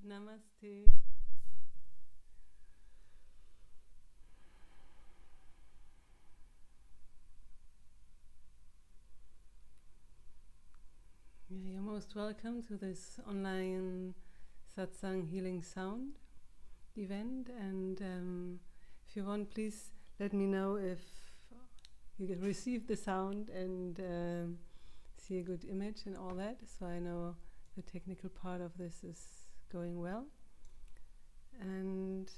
Namaste. You're most welcome to this online Satsang Healing Sound event, and if you want, please let me know if you can receive the sound and see a good image and all that, so I know the technical part of this is going well. And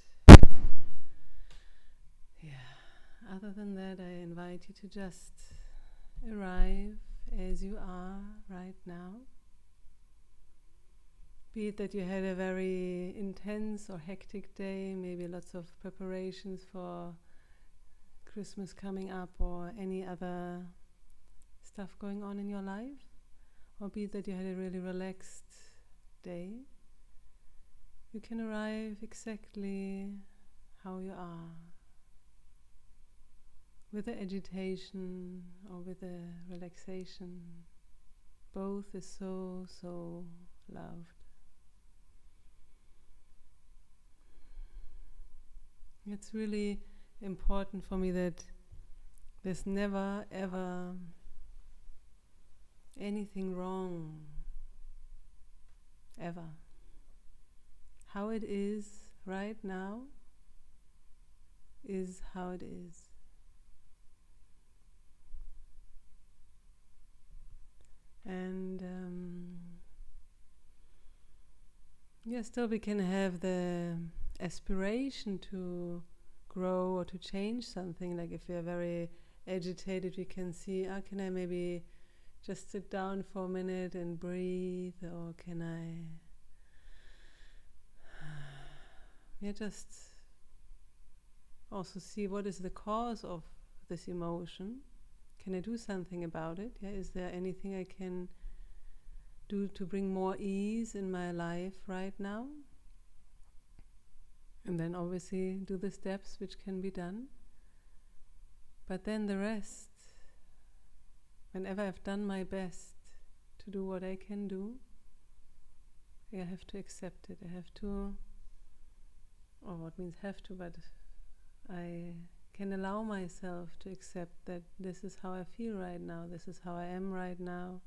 yeah, other than that, I invite you to just arrive as you are right now. Be it that you had a very intense or hectic day, maybe lots of preparations for Christmas coming up or any other stuff going on in your life, or be it that you had a really relaxed day, you can arrive exactly how you are, with the agitation or with the relaxation. Both is so, so loved. It's really important for me that there's never ever anything wrong, ever. How it is right now is how it is. And still we can have the aspiration to grow or to change something. Like if we are very agitated, we can see, can I maybe just sit down for a minute and breathe, or can I just also see what is the cause of this emotion. Can I do something about it? Is there anything I can do to bring more ease in my life right now? And then obviously do the steps which can be done. But then the rest, whenever I've done my best to do what I can do, I have to accept it. I have to, or what means have to, but I can allow myself to accept that this is how I feel right now, this is how I am right now,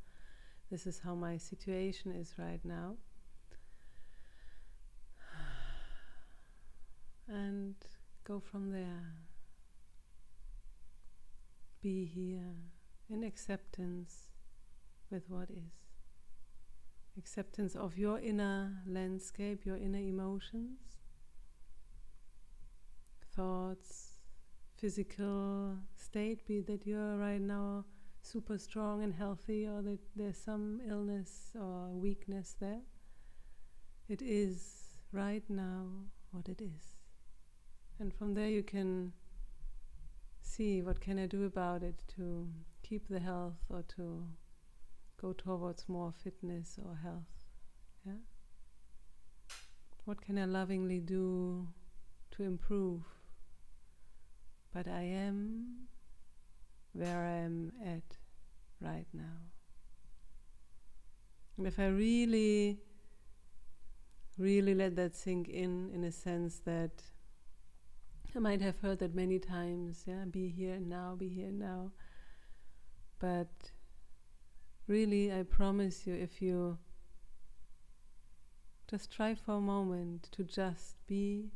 this is how my situation is right now. And go from there. Be here in acceptance with what is. Acceptance of your inner landscape, your inner emotions, thoughts, physical state, be that you're right now super strong and healthy, or that there's some illness or weakness there. It is right now what it is. And from there you can see what can I do about it to keep the health or to go towards more fitness or health. What can I lovingly do to improve? But I am where I am at right now. And if I really, really let that sink in a sense that I might have heard that many times, be here and now, be here and now. But really, I promise you, if you just try for a moment to just be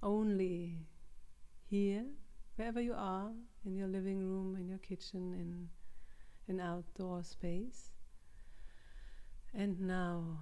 only here, wherever you are, in your living room, in your kitchen, in an outdoor space, and now.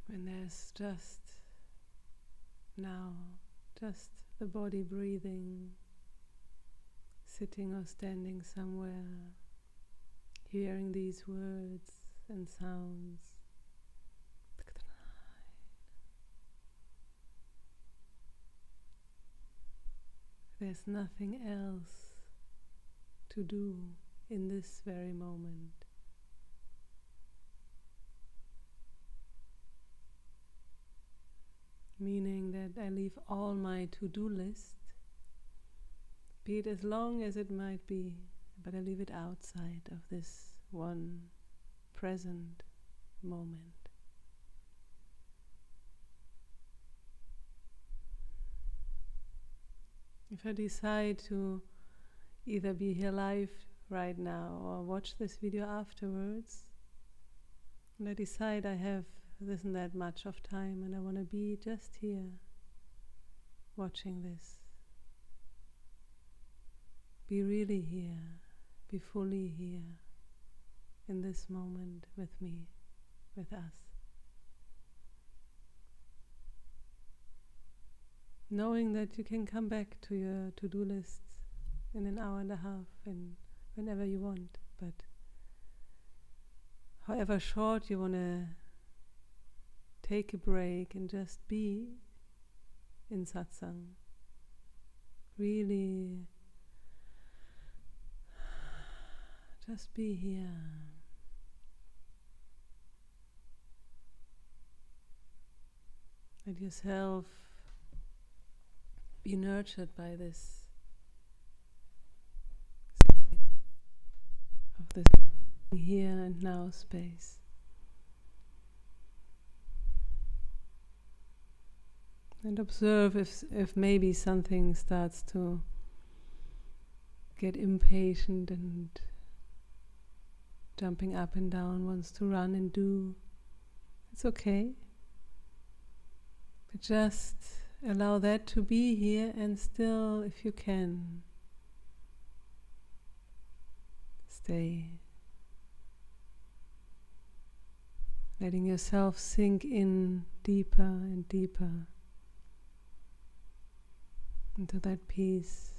When there's just now, just the body breathing, sitting or standing somewhere, hearing these words and sounds. There's nothing else to do in this very moment. Meaning that I leave all my to-do list, be it as long as it might be, but I leave it outside of this one present moment. If I decide to either be here live right now or watch this video afterwards, and I decide I have this and that much of time and I want to be just here watching this, be really here, be fully here in this moment with me, with us. Knowing that you can come back to your to-do lists in an hour and a half and whenever you want, but however short you want to take a break and just be in satsang, really just be here. Let yourself be nurtured by this, of this here and now space. And observe if maybe something starts to get impatient and jumping up and down, wants to run and do. It's okay. But just allow that to be here, and still, if you can, stay. Letting yourself sink in deeper and deeper into that peace.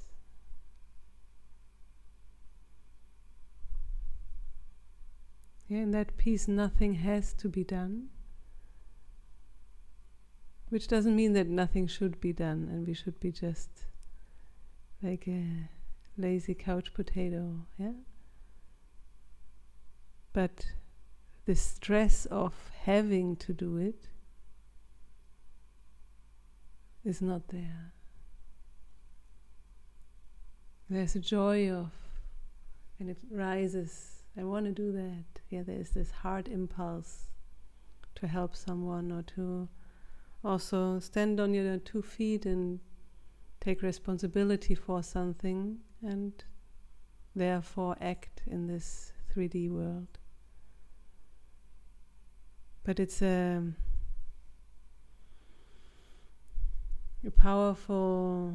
Yeah, in that peace nothing has to be done, which doesn't mean that nothing should be done and we should be just like a lazy couch potato, yeah? But the stress of having to do it is not there. There's a joy of, and it rises, I want to do that. Yeah, there's this heart impulse to help someone, or to also stand on your 2 feet and take responsibility for something and therefore act in this 3D world. But it's a powerful,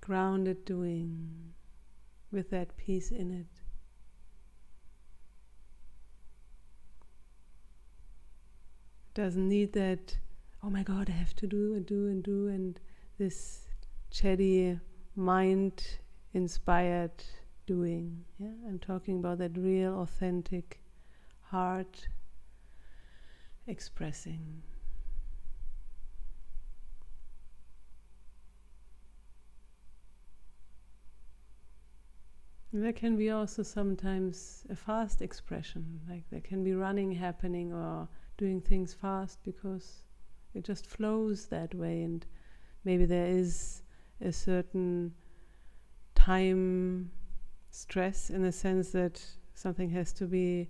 grounded doing with that peace in it. Doesn't need that, oh my God, I have to do and do and do, and this chatty mind-inspired doing. Yeah, I'm talking about that real, authentic heart expressing. And there can be also sometimes a fast expression, like there can be running happening or doing things fast because it just flows that way, and maybe there is a certain time stress in the sense that something has to be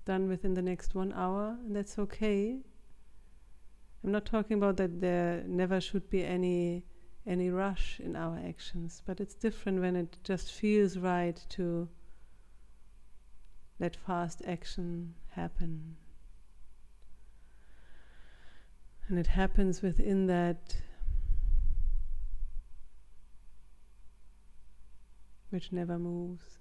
done within the next 1 hour, and that's okay. I'm not talking about that there never should be any rush in our actions, but it's different when it just feels right to let fast action happen. And it happens within that which never moves.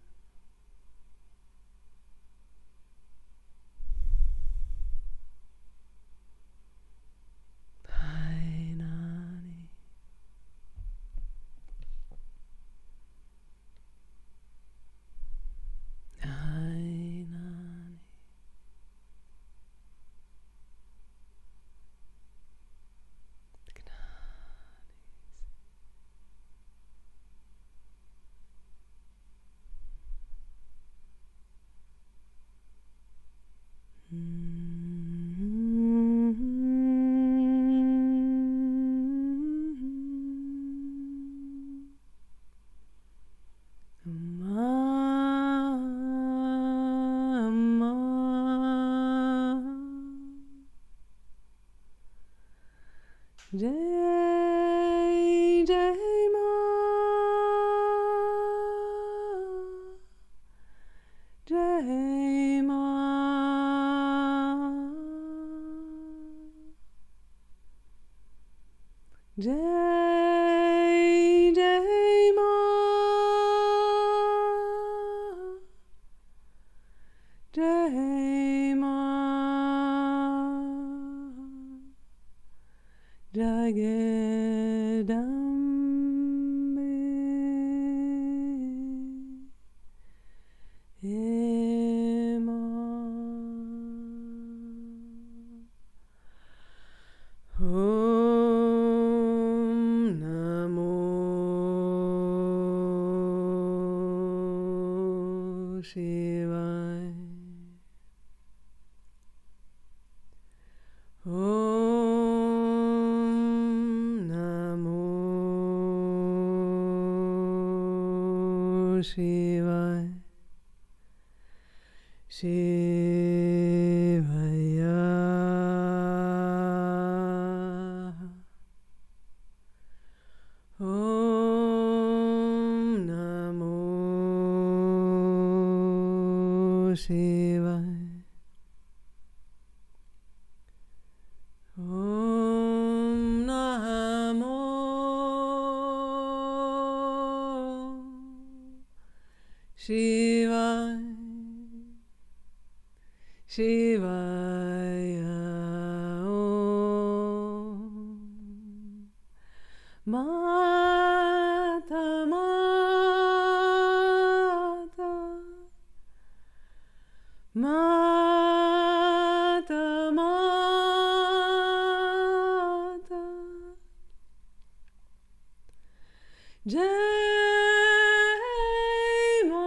Jai Jai Ma, Jai Ma, Jai Jai Ma, Jai Ma, Jagadambe Hema. Om Namo Shivaya. Om Namo Shivaya. Shivaya. Om Namo Shivaya. Om Namo Shivaya. Shivaya. Om Mata Mata Mata Mata Jai Ma,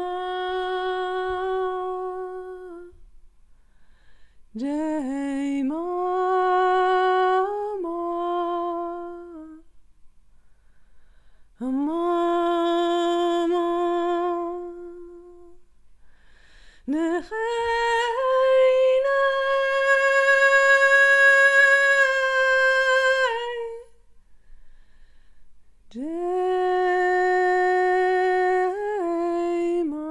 Jai Ma, Ma, Ma, Ma, Nechei Jai Ma,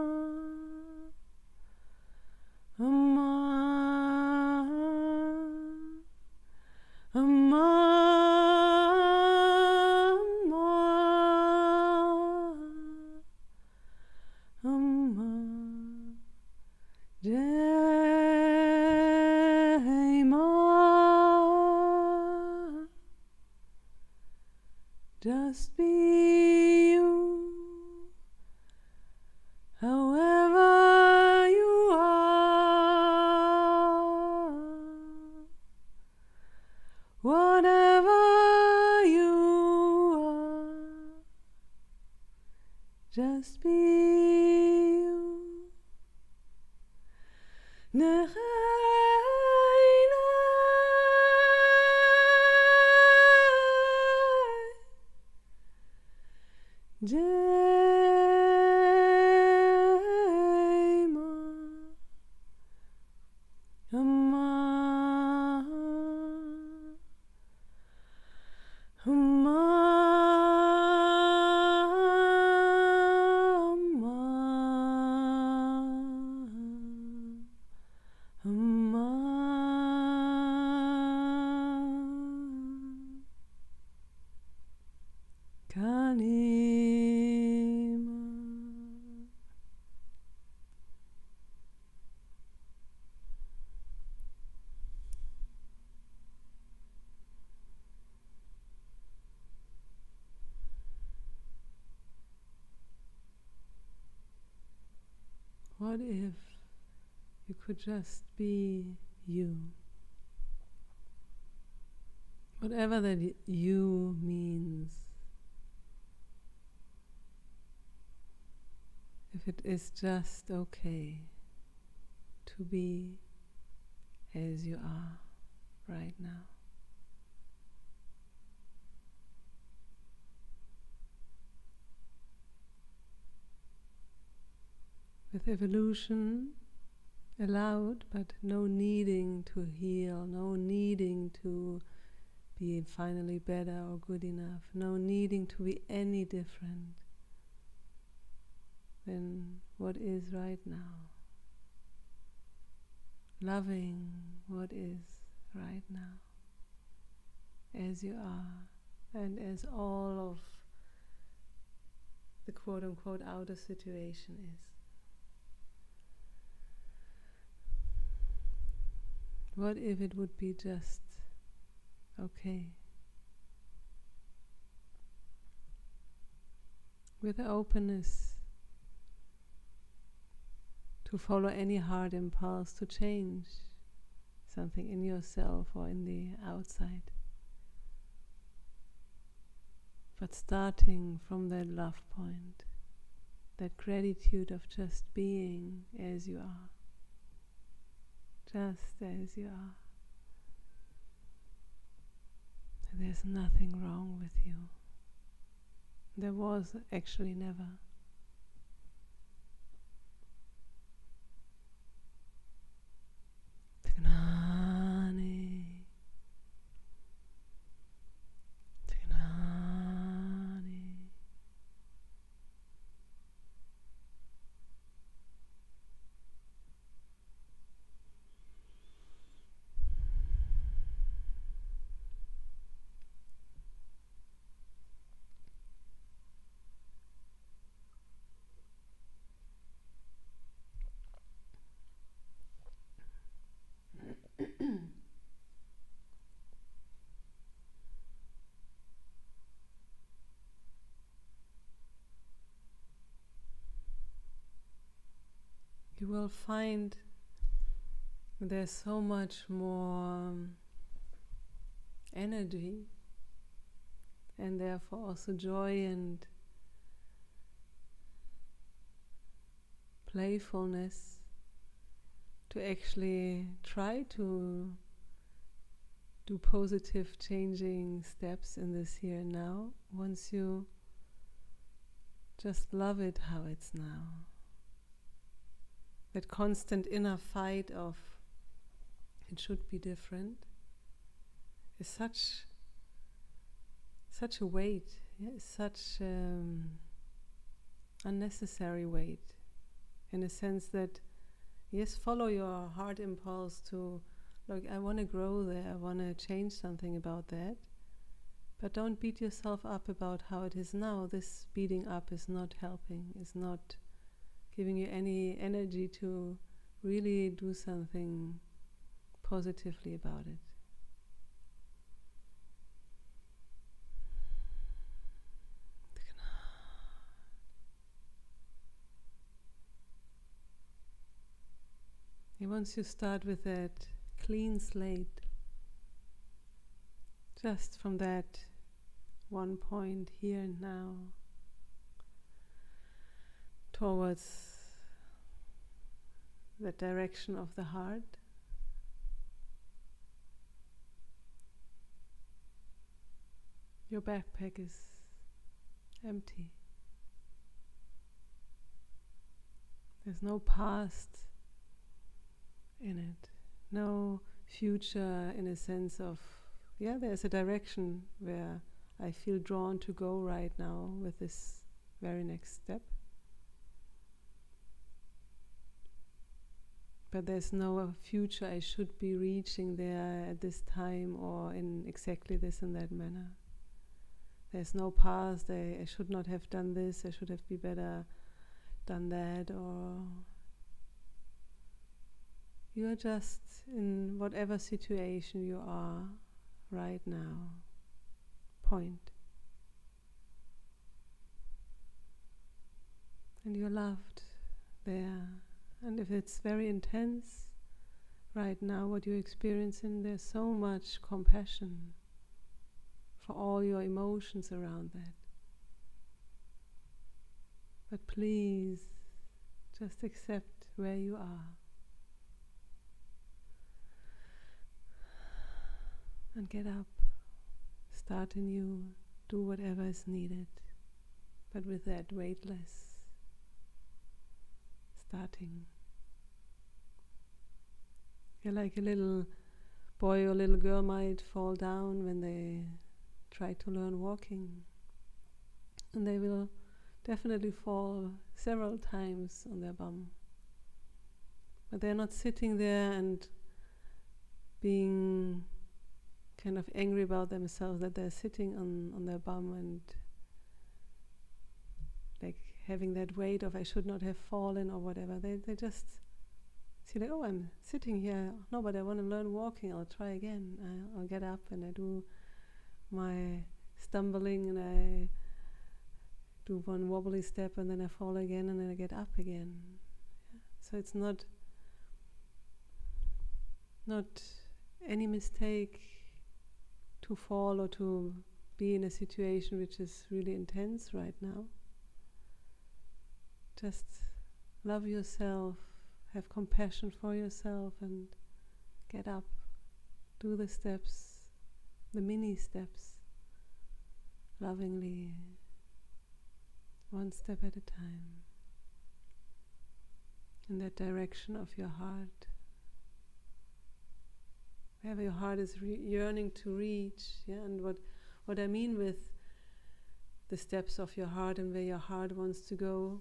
Ma, Ma, Ma, Jai Ma. Just be you, however you are, whatever you are. Just be you. Jai Ma, Ma, Ma, Ma, Kanima. What if you could just be you? Whatever that you means. If it is just okay to be as you are right now. With evolution allowed, but no needing to heal, no needing to be finally better or good enough. No needing to be any different than what is right now. Loving what is right now, as you are, and as all of the quote-unquote outer situation is. What if it would be just okay? With openness to follow any heart impulse to change something in yourself or in the outside. But starting from that love point, that gratitude of just being as you are. Just as you are. There's nothing wrong with you. There was actually never. Tignani. Tignani. You will find there's so much more energy, and therefore also joy and playfulness to actually try to do positive changing steps in this here and now, once you just love it how it's now. That constant inner fight of it should be different is such a weight, such unnecessary weight, in a sense that yes, follow your heart impulse to, look, I want to grow there, I want to change something about that, but don't beat yourself up about how it is now. This beating up is not helping, is not giving you any energy to really do something positively about it. And once you start with that clean slate, just from that one point here and now, towards the direction of the heart, your backpack is empty. There's no past in it, no future in a sense of, yeah, there's a direction where I feel drawn to go right now with this very next step. But there's no future I should be reaching there at this time or in exactly this and that manner. There's no past, I should not have done this, I should have been better done that, or you are just in whatever situation you are right now. Point. And you're loved there. And if it's very intense right now, what you're experiencing, there's so much compassion for all your emotions around that. But please, just accept where you are. And get up, start anew, do whatever is needed, but with that weightless starting. You're like a little boy or little girl might fall down when they try to learn walking. And they will definitely fall several times on their bum. But they're not sitting there and being kind of angry about themselves that they're sitting on their bum and like having that weight of I should not have fallen or whatever. They just see like, oh, I'm sitting here. No, but I want to learn walking. I'll try again. I'll get up and I do my stumbling and I do one wobbly step and then I fall again and then I get up again. Yeah. So it's not any mistake to fall or to be in a situation which is really intense right now. Just love yourself, have compassion for yourself and get up. Do the steps, the mini steps, lovingly, one step at a time, in that direction of your heart. Wherever your heart is yearning to reach, yeah. And what I mean with the steps of your heart and where your heart wants to go,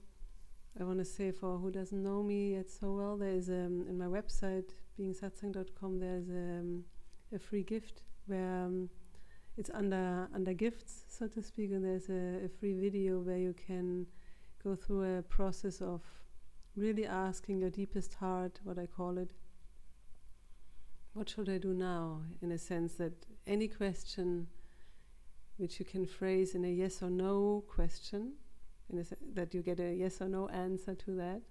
I want to say for who doesn't know me yet so well, there is in my website, beingsatsang.com, there's a free gift where it's under gifts, so to speak, and there's a free video where you can go through a process of really asking your deepest heart, what I call it, what should I do now? In a sense that any question which you can phrase in a yes or no question, that you get a yes or no answer to that,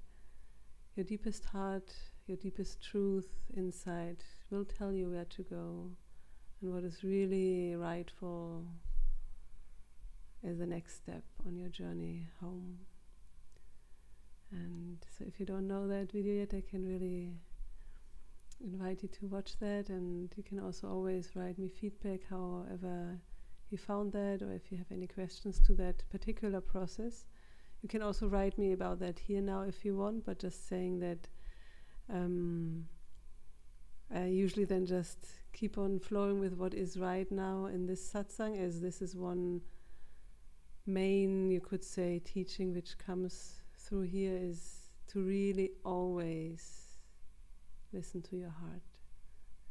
your deepest heart, your deepest truth inside will tell you where to go and what is really rightful as the next step on your journey home. And so if you don't know that video yet, I can really invite you to watch that, and you can also always write me feedback however you found that, or if you have any questions to that particular process. You can also write me about that here now if you want, but just saying that I usually then just keep on flowing with what is right now in this satsang, as this is one main, you could say, teaching which comes through here, is to really always listen to your heart.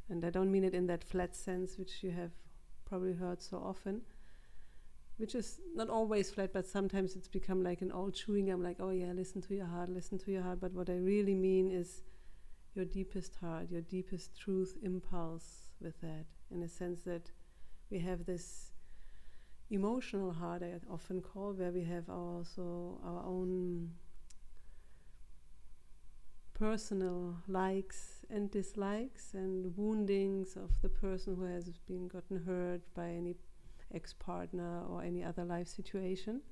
And I don't mean it in that flat sense which you have probably heard so often, which is not always flat, but sometimes it's become like an old chewing gum, like, oh yeah, listen to your heart, listen to your heart. But what I really mean is your deepest heart, your deepest truth impulse with that, in a sense that we have this emotional heart, I often call, where we have also our own personal likes and dislikes and woundings of the person who has been gotten hurt by any ex-partner or any other life situation.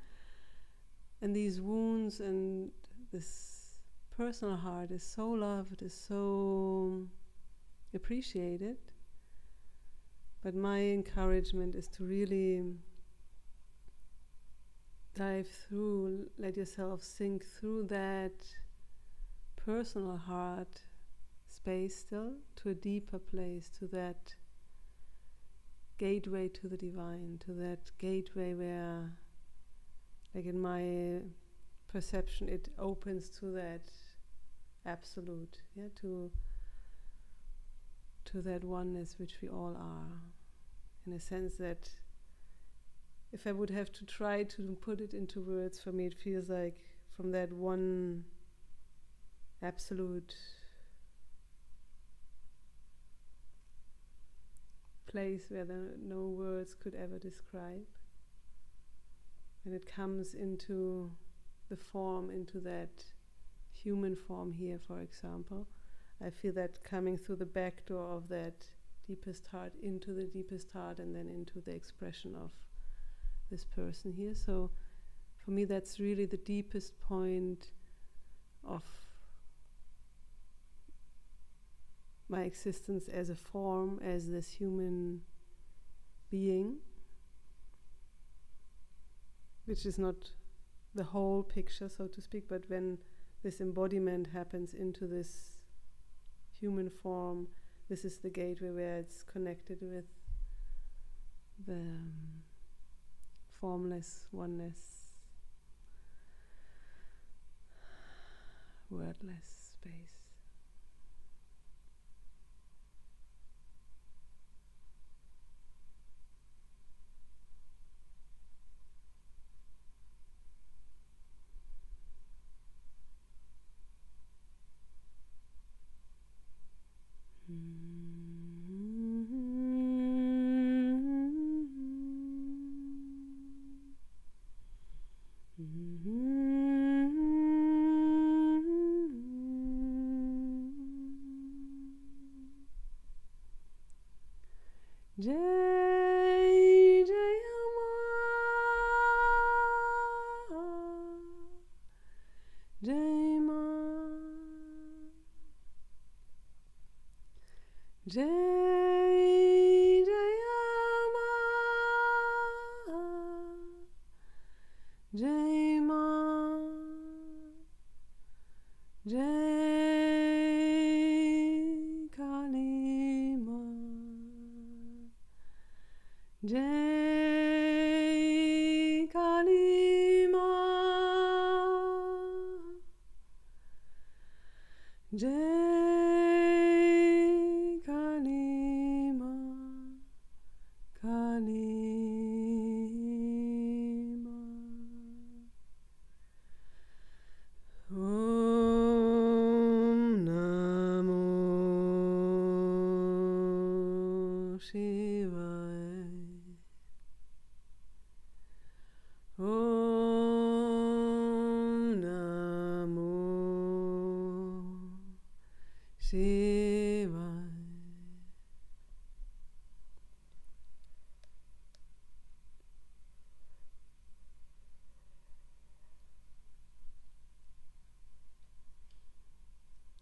And these wounds and this personal heart is so loved, is so appreciated. But my encouragement is to really dive through, let yourself sink through that personal heart space still to a deeper place, to that gateway to the divine, to that gateway where, like in my perception, it opens to that absolute, yeah, to that oneness which we all are. In a sense that if I would have to try to put it into words, for me it feels like from that one absolute place where no words could ever describe, when it comes into the form, into that human form here, for example, I feel that coming through the back door of that deepest heart into the deepest heart, and then into the expression of this person here. So for me that's really the deepest point of my existence as a form, as this human being, which is not the whole picture, so to speak, but when this embodiment happens into this human form, this is the gateway where it's connected with the formless oneness, wordless space. Jai Jaya Ma, Jai Ma, Jai Jaya Ma, Jai Ma, Jai Kali Ma, Jai Kali Ma, Jai Kali Ma, Kali Ma. Om Namo Shivaya. Om Namo Shivaya.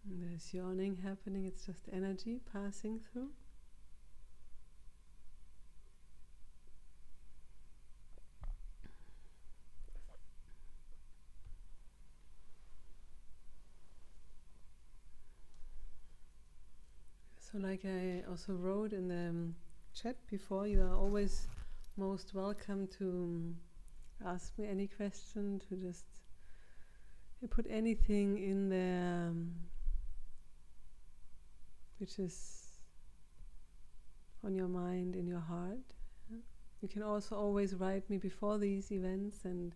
There's yawning happening, it's just energy passing through. So like I also wrote in the chat before, you are always most welcome to ask me any question, to just put anything in there which is on your mind, in your heart. You can also always write me before these events and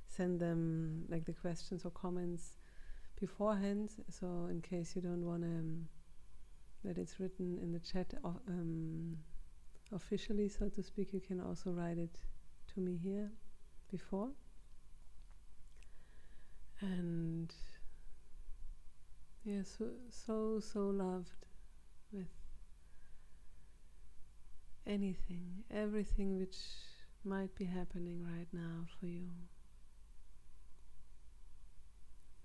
send them, like the questions or comments, beforehand, so in case you don't want to that it's written in the chat officially, so to speak, you can also write it to me here before. And yeah, so loved with anything, everything which might be happening right now for you.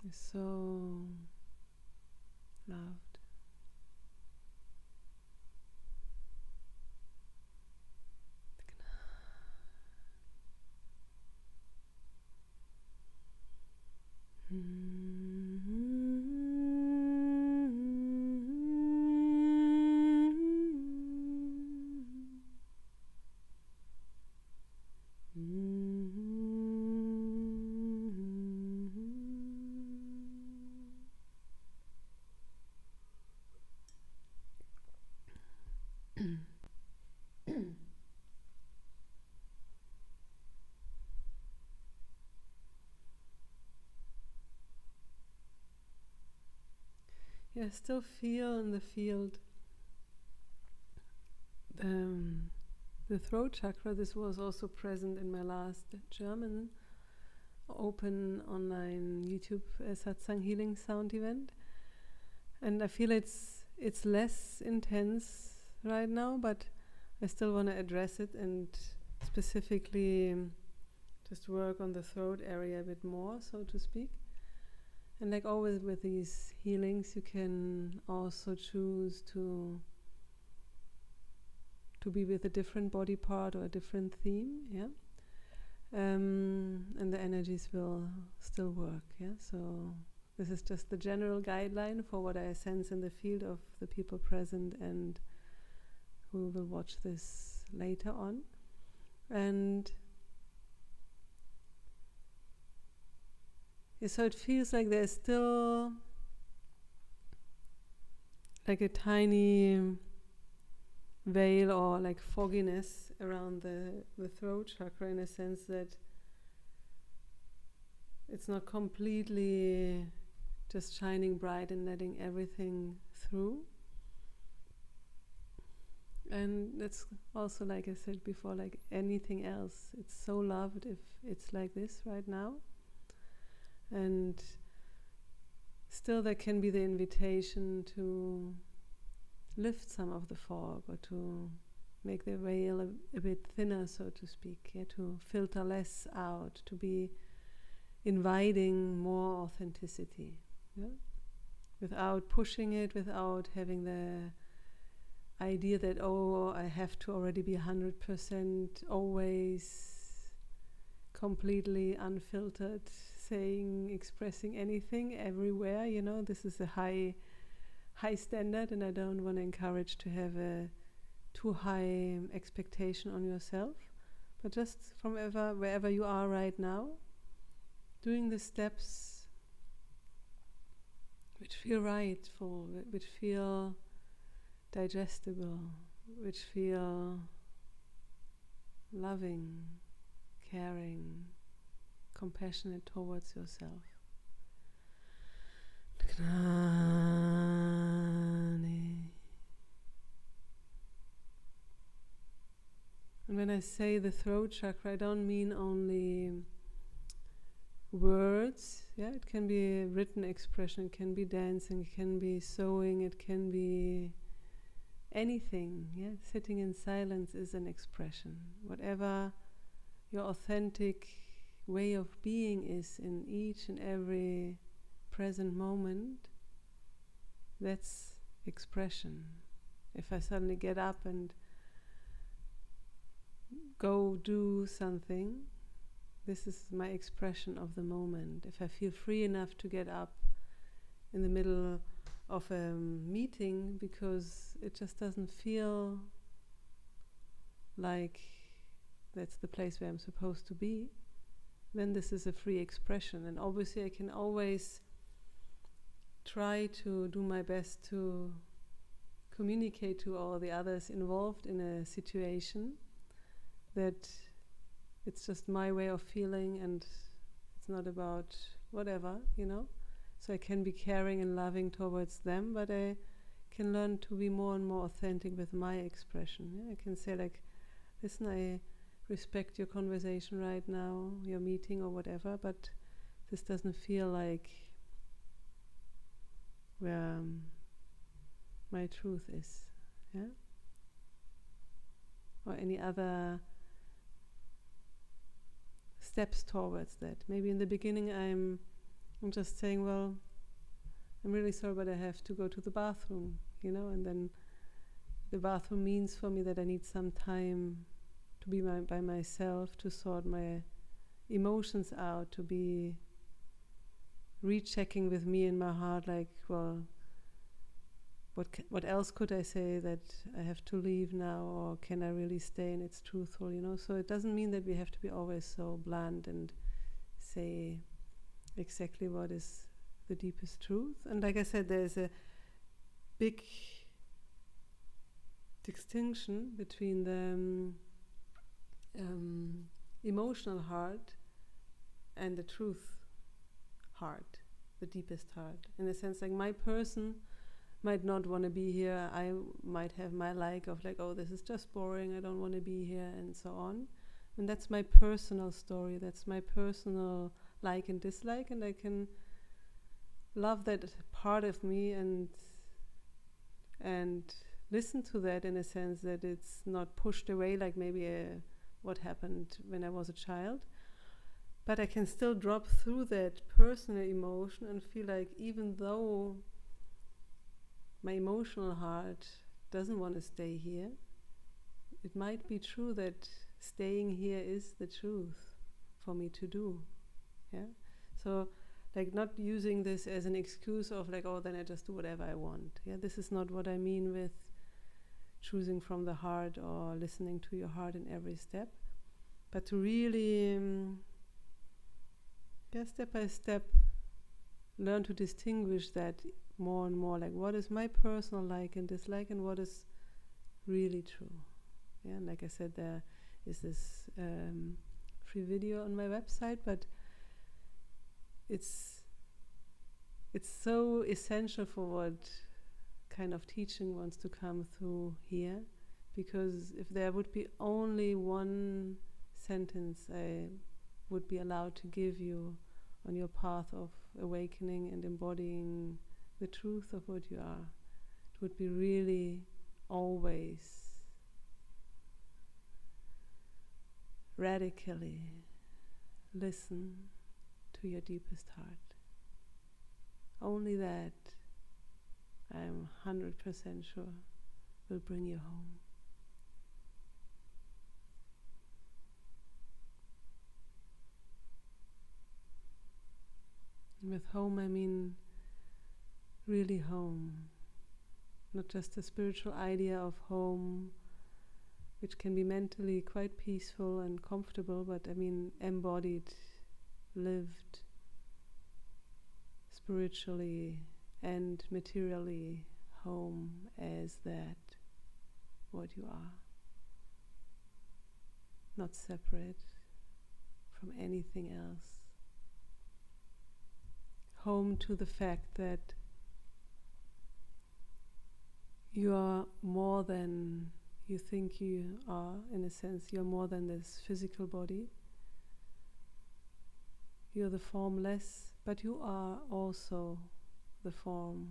You're so loved. Yeah, still feel in the field the throat chakra. This was also present in my last German open online YouTube Satsang healing sound event, and I feel it's less intense right now, but I still want to address it and specifically just work on the throat area a bit more, so to speak. And like always with these healings, you can also choose to be with a different body part or a different theme, yeah. And the energies will still work, yeah. So This is just the general guideline for what I sense in the field of the people present and who will watch this later on. And so it feels like there's still like a tiny veil or like fogginess around the throat chakra, in a sense that it's not completely just shining bright and letting everything through. And that's also, like I said before, like anything else. It's so loved if it's like this right now. And still there can be the invitation to lift some of the fog, or to make the veil a bit thinner, so to speak, to filter less out, to be inviting more authenticity, without pushing it, without having the idea that, oh, I have to already be 100% always completely unfiltered, expressing anything everywhere. This is a high standard, and I don't want to encourage to have a too high expectation on yourself, but just from wherever you are right now, doing the steps which feel rightful, which feel digestible, which feel loving, caring, compassionate towards yourself. And when I say the throat chakra, I don't mean only words. It can be a written expression, it can be dancing, it can be sewing, it can be anything. Sitting in silence is an expression. Whatever your authentic way of being is in each and every present moment, that's expression. If I suddenly get up and go do something, this is my expression of the moment. If I feel free enough to get up in the middle of a meeting because it just doesn't feel like that's the place where I'm supposed to be, then this is a free expression. And obviously I can always try to do my best to communicate to all the others involved in a situation that it's just my way of feeling and it's not about whatever, So I can be caring and loving towards them, but I can learn to be more and more authentic with my expression. I can say like, listen, I respect your conversation right now, your meeting or whatever, but this doesn't feel like where my truth is. Or any other steps towards that. Maybe in the beginning I'm just saying, well, I'm really sorry, but I have to go to the bathroom, and then the bathroom means for me that I need some time to be by myself, to sort my emotions out, to be rechecking with me in my heart, like, well, what else could I say that I have to leave now, or can I really stay and it's truthful, So it doesn't mean that we have to be always so blunt and say exactly what is the deepest truth. And like I said, there's a big distinction between the emotional heart and the truth heart, the deepest heart. In a sense, like my person might not want to be here. I might have my like of like, oh, this is just boring, I don't want to be here, and so on. And that's my personal story, that's my personal like and dislike, and I can love that part of me and listen to that in a sense that it's not pushed away like maybe what happened when I was a child. But I can still drop through that personal emotion and feel like even though my emotional heart doesn't want to stay here, it might be true that staying here is the truth for me to do. So like not using this as an excuse of like, oh, then I just do whatever I want. Yeah, this is not what I mean with choosing from the heart or listening to your heart in every step, but to really, step by step, learn to distinguish that more and more, like what is my personal like and dislike and what is really true. Yeah, and like I said, there is this free video on my website, but it's so essential for what kind of teaching wants to come through here, because if there would be only one sentence I would be allowed to give you on your path of awakening and embodying the truth of what you are, it would be really always radically listen to your deepest heart. Only that, I'm 100% sure, will bring you home. And with home, I mean really home. Not just a spiritual idea of home, which can be mentally quite peaceful and comfortable, but I mean embodied, lived, spiritually and materially home as that, what you are. Not separate from anything else. Home to the fact that you are more than you think you are, in a sense. You're more than this physical body. You're the formless, but you are also the form,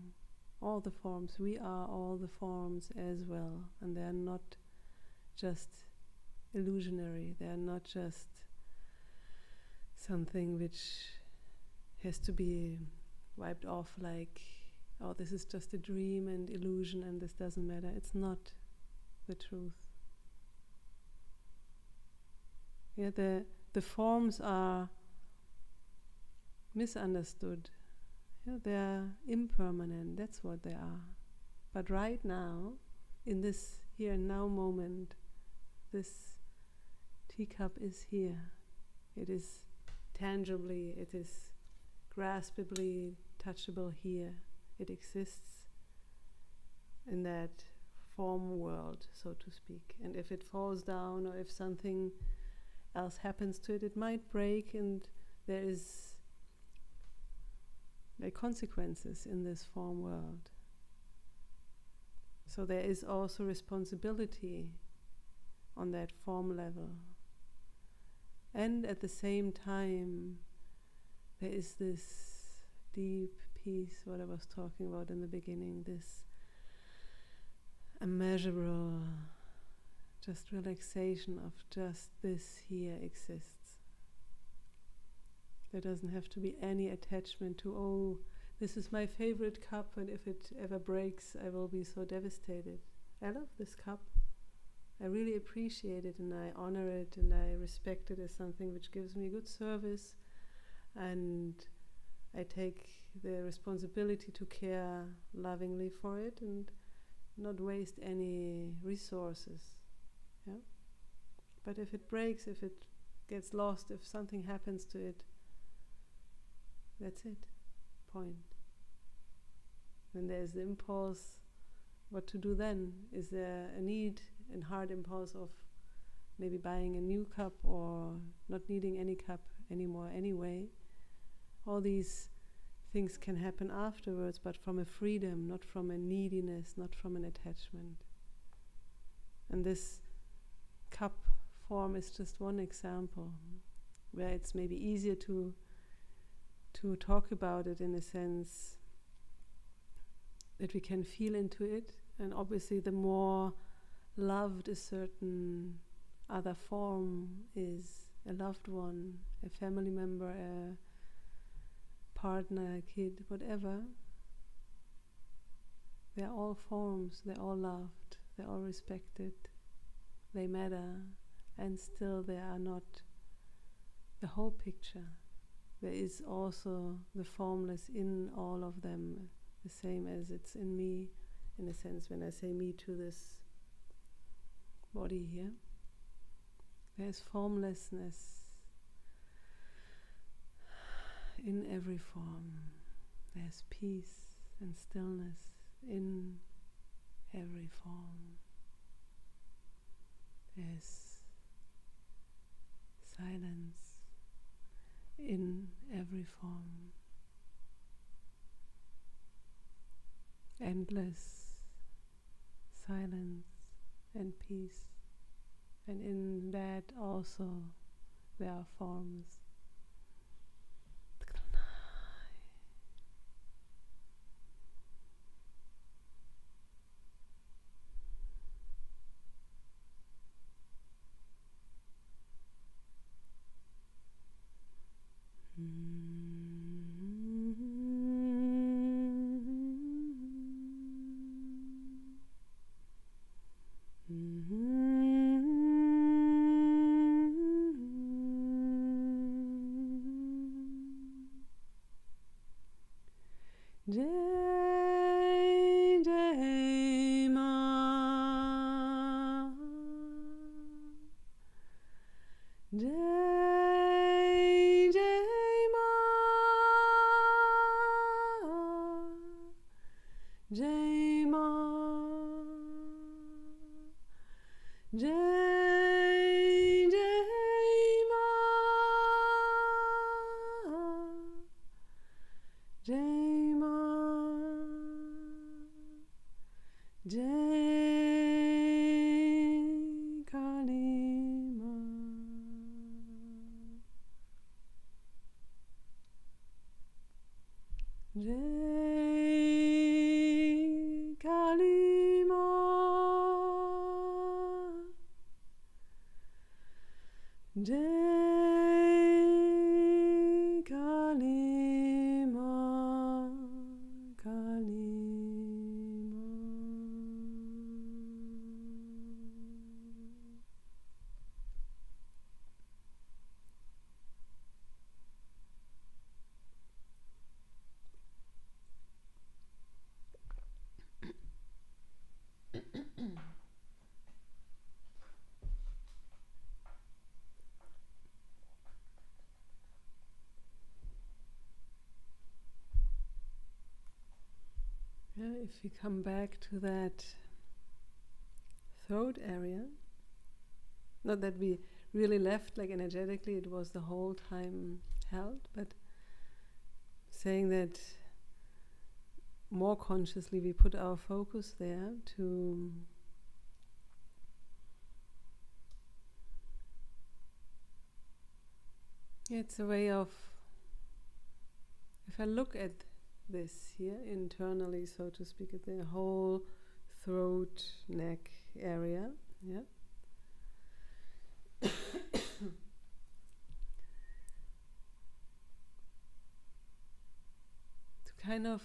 all the forms. We are all the forms as well, and they are not just illusionary. They are not just something which has to be wiped off like, oh, this is just a dream and illusion and this doesn't matter. It's not the truth. Yeah, the forms are misunderstood. Yeah, they are impermanent, that's what they are. But right now, in this here and now moment, this teacup is here. It is tangibly, it is graspably touchable here. It exists in that form world, so to speak. And if it falls down or if something else happens to it, it might break, and there is consequences in this form world. So there is also responsibility on that form level. And at the same time, there is this deep peace, what I was talking about in the beginning, this immeasurable just relaxation of just this here exists. There doesn't have to be any attachment to, oh, this is my favorite cup, and if it ever breaks, I will be so devastated. I love this cup. I really appreciate it, and I honor it, and I respect it as something which gives me good service, and I take the responsibility to care lovingly for it and not waste any resources. Yeah? But if it breaks, if it gets lost, if something happens to it, that's it. Point. Then there's the impulse, what to do then? Is there a need and hard impulse of maybe buying a new cup or not needing any cup anymore anyway? All these things can happen afterwards, but from a freedom, not from a neediness, not from an attachment. And this cup form is just one example where it's maybe easier to talk about it, in a sense that we can feel into it. And obviously the more loved a certain other form is, a loved one, a family member, a partner, a kid, whatever, they're all forms, they're all loved, they're all respected, they matter, and still they are not the whole picture. there is also the formless in all of them, the same as it's in me, in a sense, when I say me to this body here. There's formlessness in every form. There's peace and stillness in every form. There's silence in every form. Endless silence and peace. And in that also there are forms. Jai Jai Ma, Jai Jai Ma, Jai Ma, Jai Jai Ma, Jai Ma, Jai Kali Ma, Jai Kali Ma, Jai Kali Ma, Kali Ma. Yeah, if we come back to that throat area, not that we really left like energetically, it was the whole time held, but saying that more consciously we put our focus there to it's a way of, if I look at this here internally, so to speak, at the whole throat, neck area, yeah. To kind of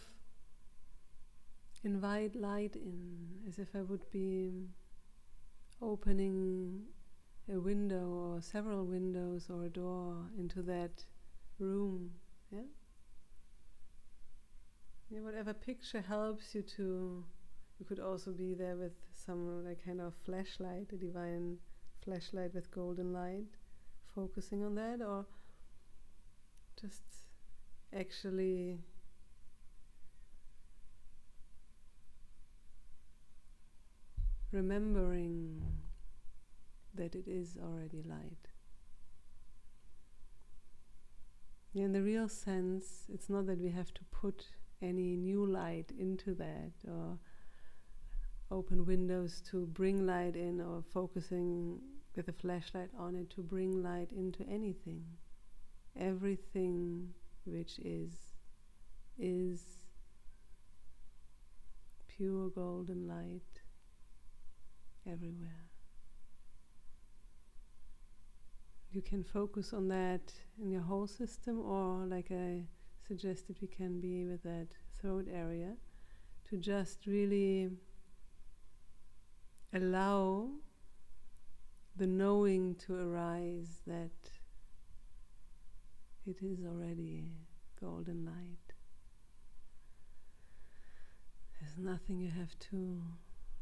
invite light in, as if I would be opening a window or several windows or a door into that room, yeah. Yeah, whatever picture helps you to, you could also be there with some like kind of flashlight, a divine flashlight with golden light, focusing on that, or just actually remembering that it is already light. Yeah, in the real sense, it's not that we have to put any new light into that or open windows to bring light in, or focusing with a flashlight on it to bring light into anything. Everything which is pure golden light everywhere. You can focus on that in your whole system, or like I suggested we can be with that throat area, to just really allow the knowing to arise that it is already golden light. There's nothing you have to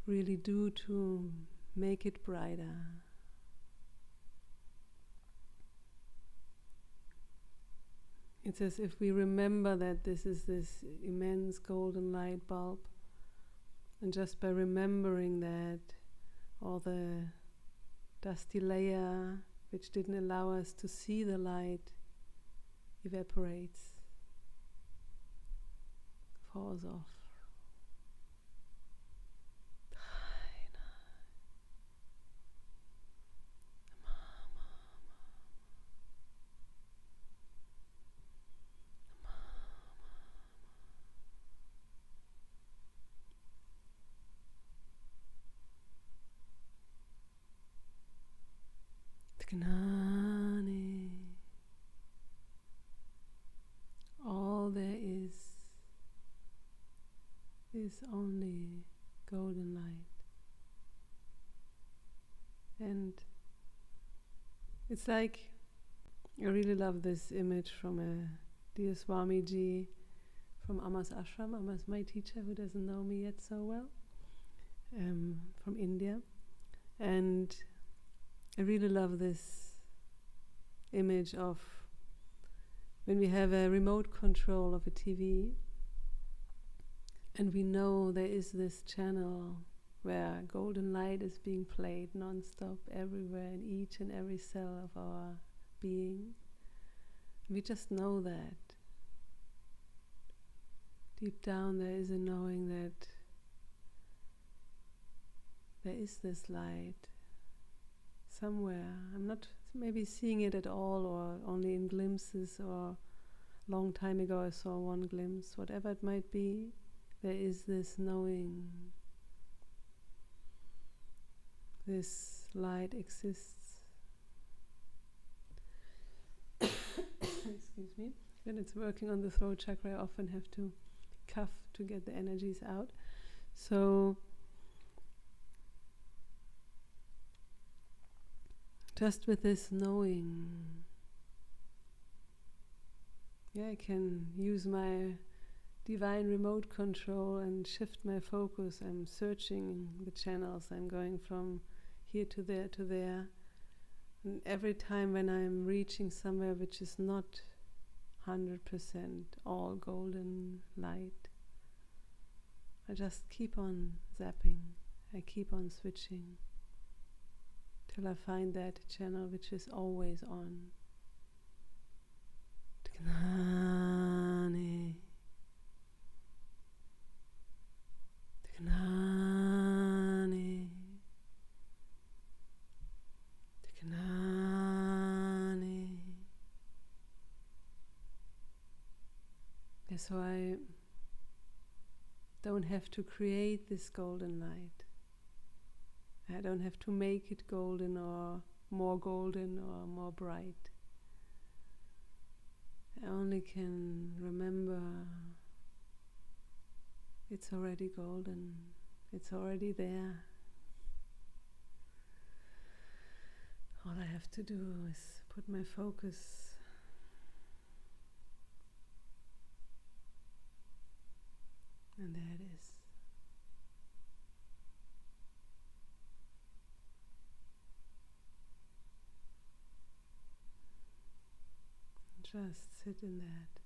really do to make it brighter. It's as if we remember that this is this immense golden light bulb, and just by remembering that, all the dusty layer which didn't allow us to see the light evaporates, falls off. Gnani. All there is only golden light. And it's like, I really love this image from a dear Swamiji from Amma's ashram. Amma's my teacher who doesn't know me yet so well, from India. And I really love this image of when we have a remote control of a TV and we know there is this channel where golden light is being played non-stop everywhere in each and every cell of our being. We just know that. Deep down there is a knowing that there is this light somewhere. I'm not maybe seeing it at all, or only in glimpses, or long time ago I saw one glimpse, whatever it might be. There is this knowing. This light exists. Excuse me. When it's working on the throat chakra, I often have to cough to get the energies out. So just with this knowing, I can use my divine remote control and shift my focus. I'm searching the channels. I'm going from here to there. And every time when I'm reaching somewhere which is not 100% all golden light, I just keep on zapping. I keep on switching till I find that channel which is always on. Gnani. Gnani. Gnani. So I don't have to create this golden light. I don't have to make it golden or more bright. I only can remember it's already golden. It's already there. All I have to do is put my focus and there it is. Just sit in that.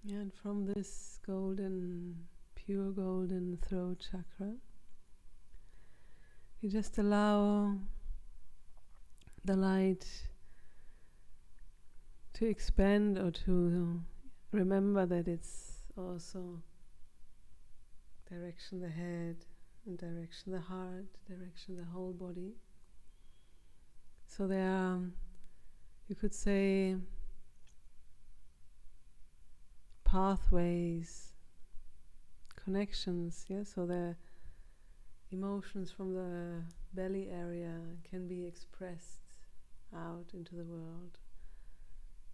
And from this pure golden throat chakra, you just allow the light to expand, or to remember that it's also direction the head, and direction the heart, direction the whole body. So there are, you could say, pathways, connections, so the emotions from the belly area can be expressed out into the world.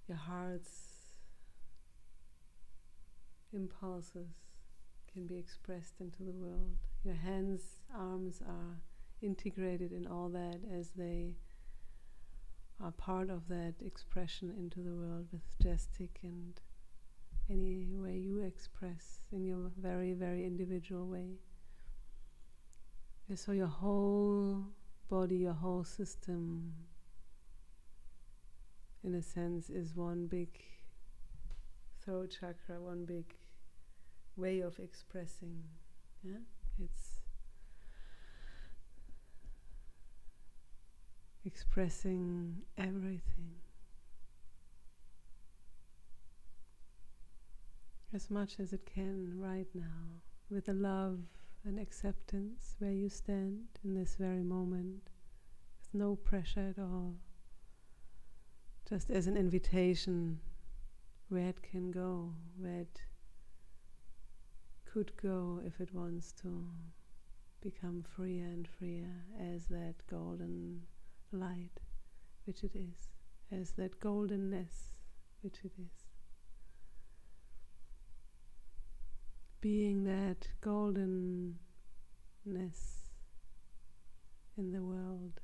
Your heart's impulses can be expressed into the world. Your hands, arms are integrated in all that, as they are part of that expression into the world with gestic and any way you express in your very, very individual way. So your whole body, your whole system, in a sense, is one big throat chakra, one big way of expressing. It's expressing everything as much as it can right now, with a love and acceptance where you stand in this very moment, with no pressure at all, just as an invitation where it can go, where it could go if it wants to become freer and freer as that golden light, which it is, as that goldenness, which it is. Being that goldenness in the world,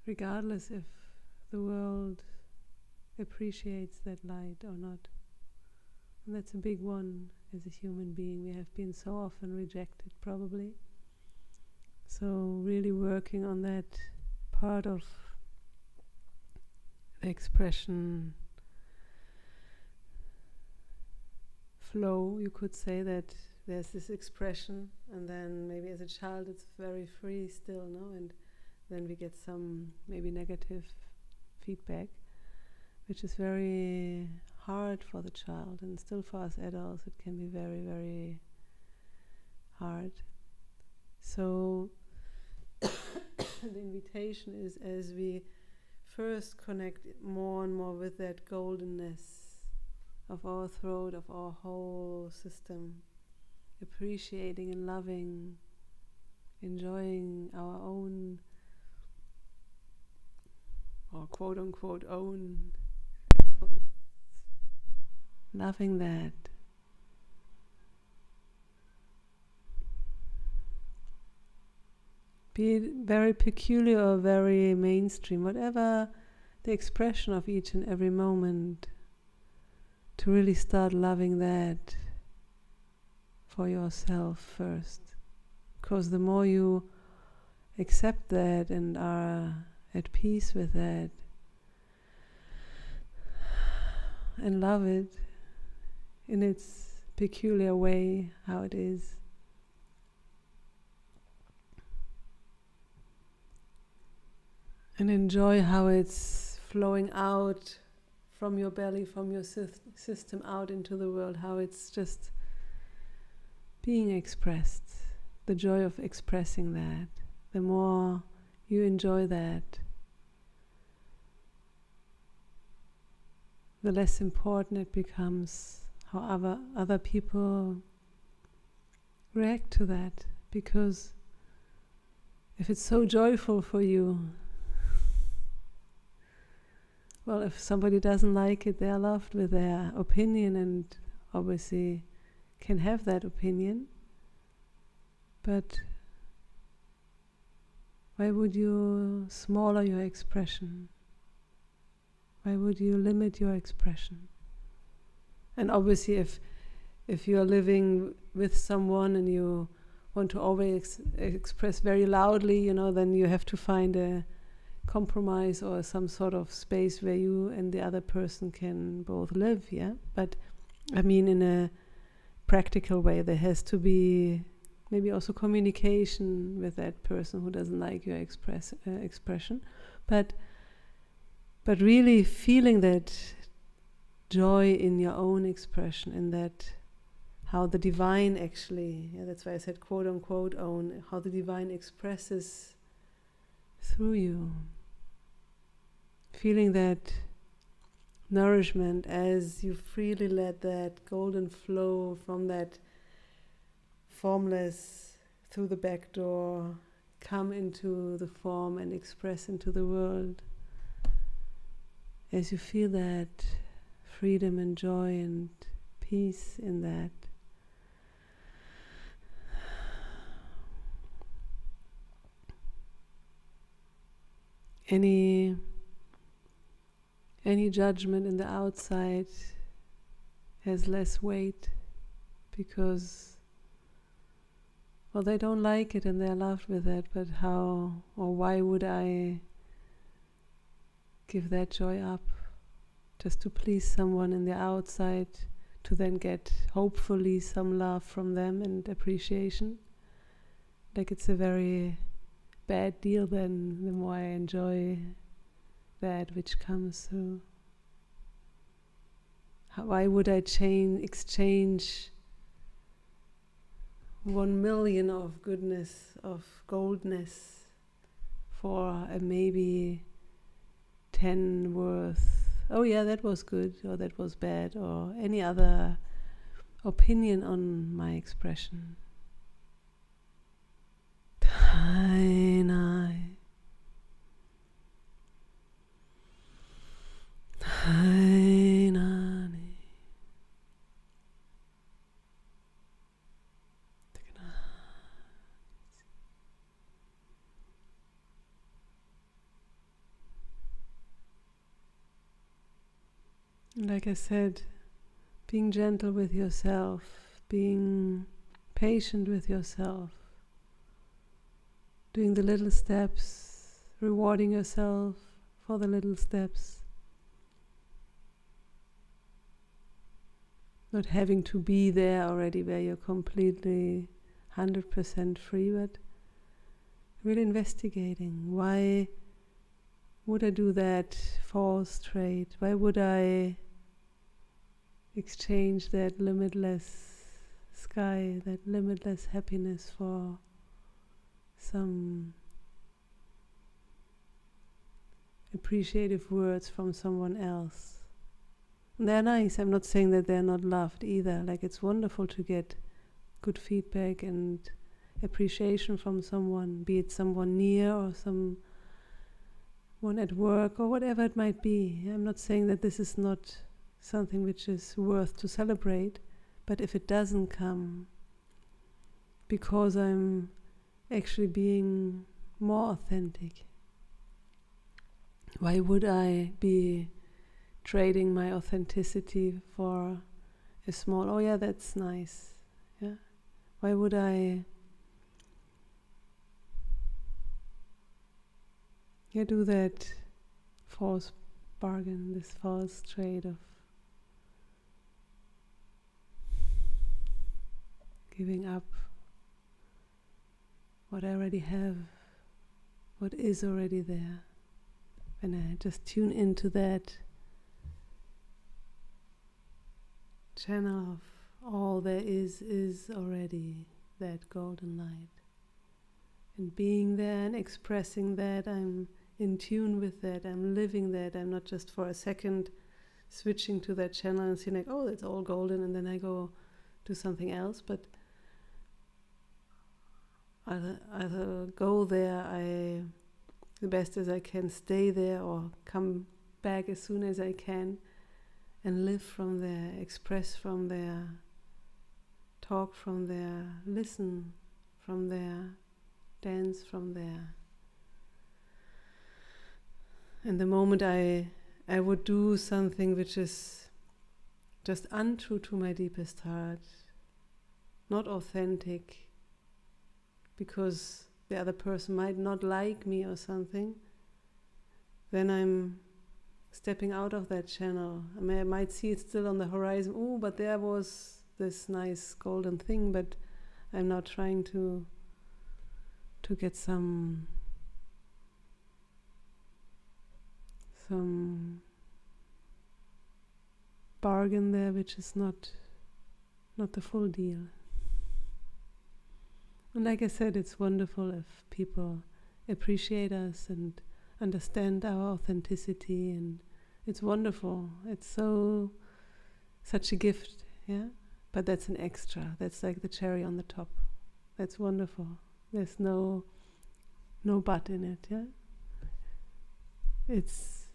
regardless if the world appreciates that light or not. And that's a big one as a human being. We have been so often rejected, probably. So really working on that part of the expression flow, you could say, that there's this expression, and then maybe as a child it's very free still, no? And then we get some maybe negative feedback, which is very hard for the child, and still for us adults it can be very, very hard. So the invitation is, as we first connect more and more with that goldenness of our throat, of our whole system, appreciating and loving, enjoying our own, or quote unquote own, loving that. Be it very peculiar or very mainstream, whatever the expression of each and every moment, to really start loving that for yourself first. Because the more you accept that and are at peace with that and love it in its peculiar way, how it is, and enjoy how it's flowing out from your belly, from your system out into the world, how it's just being expressed, the joy of expressing that. The more you enjoy that, the less important it becomes how other people react to that. Because if it's so joyful for you, well, if somebody doesn't like it, they are loved with their opinion, and obviously can have that opinion. But why would you smaller your expression? Why would you limit your expression? And obviously if you are living with someone and you want to always express very loudly, then you have to find a compromise or some sort of space where you and the other person can both live, yeah? But I mean, in a practical way, there has to be maybe also communication with that person who doesn't like your expression, but really feeling that joy in your own expression, in that how the divine actually, that's why I said quote unquote own, how the divine expresses through you. Feeling that nourishment as you freely let that golden flow from that formless through the back door come into the form and express into the world. As you feel that freedom and joy and peace in that. Any judgment in the outside has less weight because, well, they don't like it and they're loved with it, but how or why would I give that joy up just to please someone in the outside to then get hopefully some love from them and appreciation? Like, it's a very bad deal then, the more I enjoy that which comes through. Why would I exchange 1 million of goodness, of goldness, for a maybe 10 worth, oh yeah, that was good, or that was bad, or any other opinion on my expression? Like I said, being gentle with yourself, being patient with yourself, doing the little steps, rewarding yourself for the little steps, not having to be there already where you're completely 100% free, but really investigating. Why would I do that false trade? Why would I exchange that limitless sky, that limitless happiness for some appreciative words from someone else? And they're nice. I'm not saying that they're not loved either. Like, it's wonderful to get good feedback and appreciation from someone, be it someone near or someone at work or whatever it might be. I'm not saying that this is not something which is worth to celebrate, but if it doesn't come because I'm actually being more authentic, why would I be trading my authenticity for a small, oh yeah, that's nice, yeah? Why would I do that false bargain, this false trade of giving up what I already have, what is already there? And I just tune into that channel of all there is already that golden light. And being there and expressing that, I'm in tune with that, I'm living that. I'm not just for a second switching to that channel and seeing like, oh, it's all golden, and then I go do something else, but I'll go there, the best as I can, stay there or come back as soon as I can and live from there, express from there, talk from there, listen from there, dance from there. And the moment I would do something which is just untrue to my deepest heart, not authentic, because the other person might not like me or something, then I'm stepping out of that channel. I mean, I might see it still on the horizon. Oh, but there was this nice golden thing, but I'm not trying to get some bargain there, which is not the full deal. And like I said, it's wonderful if people appreciate us and understand our authenticity, and it's wonderful. It's such a gift, yeah? But that's an extra. That's like the cherry on the top. That's wonderful. There's no but in it, yeah? It's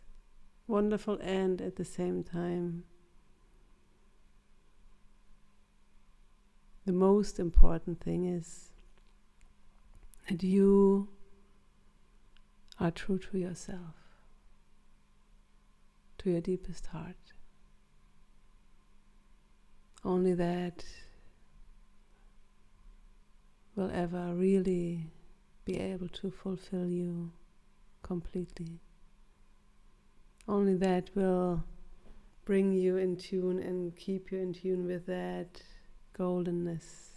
wonderful, and at the same time the most important thing is that you are true to yourself, to your deepest heart. Only that will ever really be able to fulfill you completely. Only that will bring you in tune and keep you in tune with that goldenness.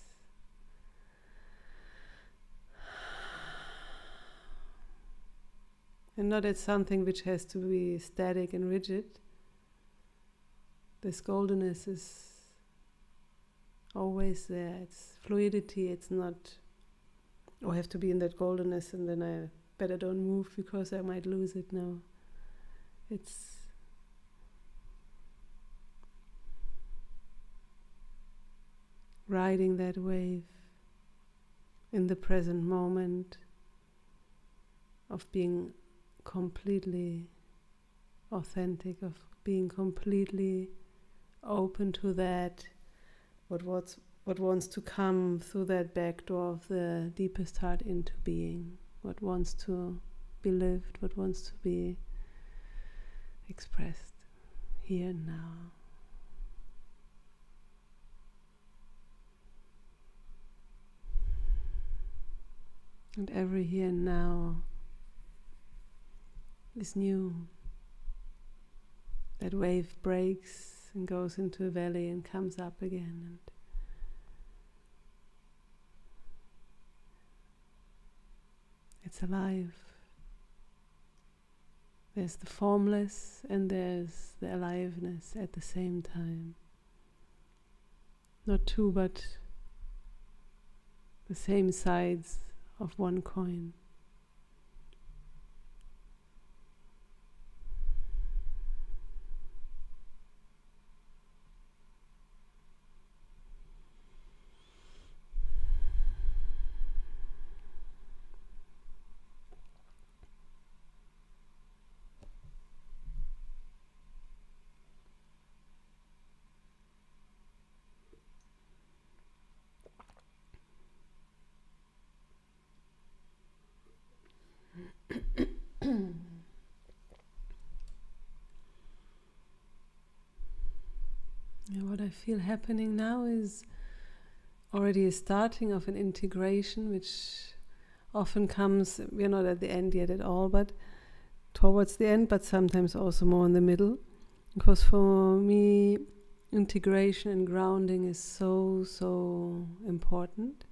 And not as something which has to be static and rigid. This goldenness is always there. It's fluidity. It's not, oh, I have to be in that goldenness and then I better don't move because I might lose it. No. It's riding that wave in the present moment of being completely authentic, of being completely open to that, what wants to come through that back door of the deepest heart into being, what wants to be lived, what wants to be expressed here and now. And every here and now is new. That wave breaks and goes into a valley and comes up again, and it's alive. There's the formless and there's the aliveness at the same time. Not two, but the same sides of one coin. What I feel happening now is already a starting of an integration, which often comes, we're not at the end yet at all, but towards the end, but sometimes also more in the middle. Because for me, integration and grounding is so important.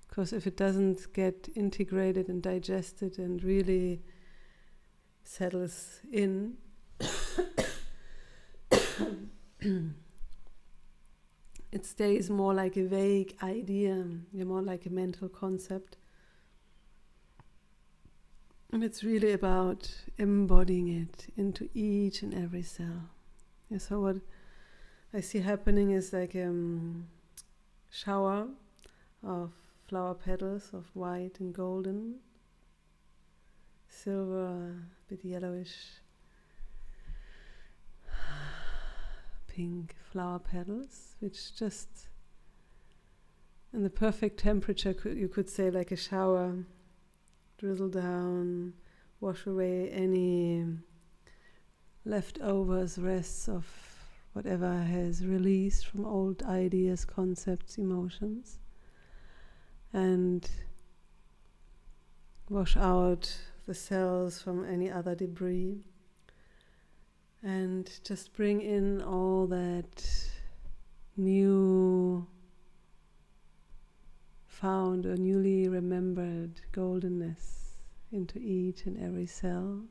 Because if it doesn't get integrated and digested and really settles in, it stays more like a vague idea, more like a mental concept. And it's really about embodying it into each and every cell. Yeah, so what I see happening is like a shower of flower petals of white and golden, silver, a bit yellowish, pink flower petals, which just in the perfect temperature, you could say like a shower, drizzle down, wash away any leftovers, rests of whatever has released from old ideas, concepts, emotions, and wash out the cells, from any other debris. And just bring in all that new found or newly remembered goldenness into each and every cell,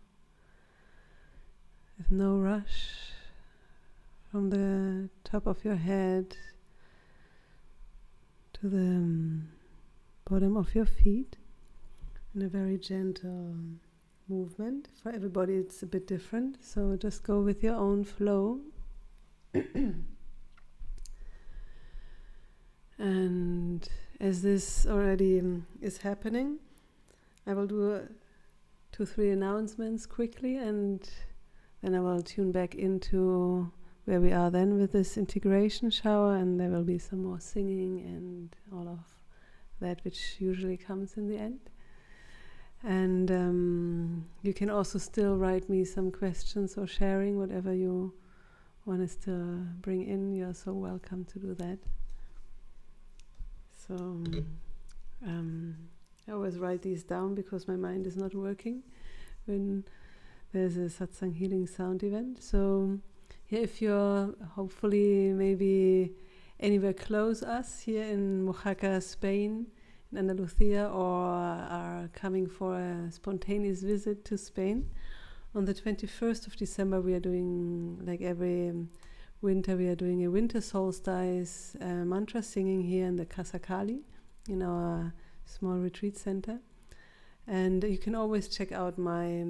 with no rush, from the top of your head to the bottom of your feet, in a very gentle movement. For everybody it's a bit different, so just go with your own flow. And as this already is happening, I will do 2-3 announcements quickly, and then I will tune back into where we are then with this integration shower, and there will be some more singing and all of that which usually comes in the end. And you can also still write me some questions or sharing, whatever you want to still bring in. You're so welcome to do that. So I always write these down because my mind is not working when there's a Satsang Healing Sound event. So here, if you're hopefully maybe anywhere close us here in Mojaca, Spain, in Andalusia, or are coming for a spontaneous visit to Spain, on the 21st of December we are doing, like every winter, we are doing a winter solstice mantra singing here in the Casa Kali, in our small retreat center. And you can always check out my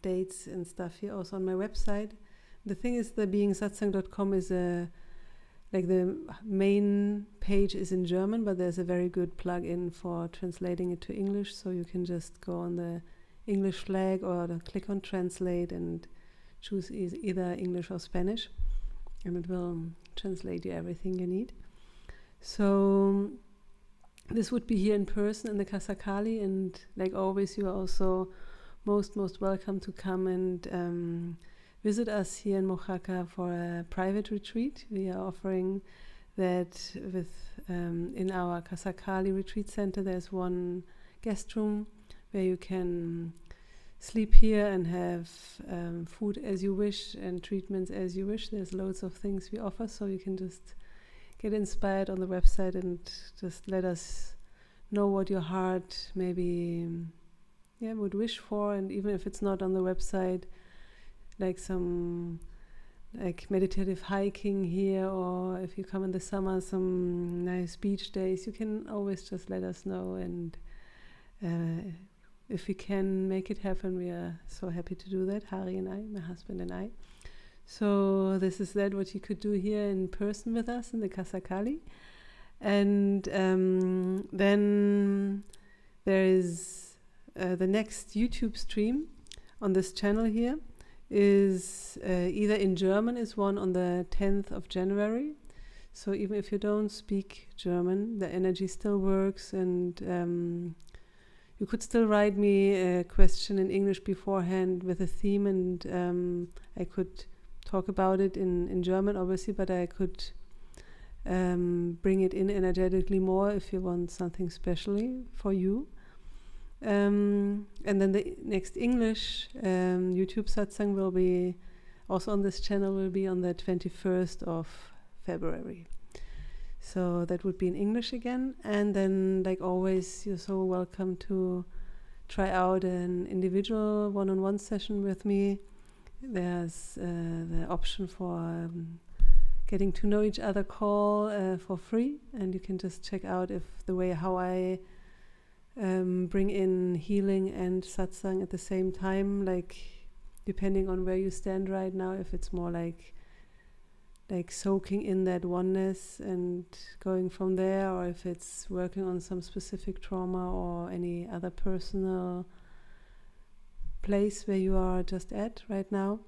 dates and stuff here also on my website. The thing is, the beingsatsang.com is like the main page is in German, but there's a very good plug-in for translating it to English, so you can just go on the English flag or click on translate and choose either English or Spanish, and it will translate you everything you need. So this would be here in person in the Casa Kali, and like always, you are also most welcome to come and visit us here in Mojaca for a private retreat. We are offering that with in our Casa Kali retreat center. There's one guest room where you can sleep here and have food as you wish and treatments as you wish. There's loads of things we offer, so you can just get inspired on the website and just let us know what your heart maybe would wish for. And even if it's not on the website, like some like meditative hiking here, or if you come in the summer, some nice beach days, you can always just let us know, and if we can make it happen, we are so happy to do that, Hari and I, my husband and I. So this is what you could do here in person with us in the Casa Kali. And then there is the next YouTube stream on this channel here is either in German, is one on the 10th of January. So even if you don't speak German, the energy still works, and you could still write me a question in English beforehand with a theme, and I could talk about it in German, obviously, but I could bring it in energetically more if you want something specially for you. And then the next English YouTube satsang will be also on this channel, will be on the 21st of February. So that would be in English again. And then, like always, you're so welcome to try out an individual one-on-one session with me. There's the option for getting to know each other call for free, and you can just check out if the way how I bring in healing and satsang at the same time, like depending on where you stand right now, if it's more like soaking in that oneness and going from there, or if it's working on some specific trauma or any other personal place where you are just at right now.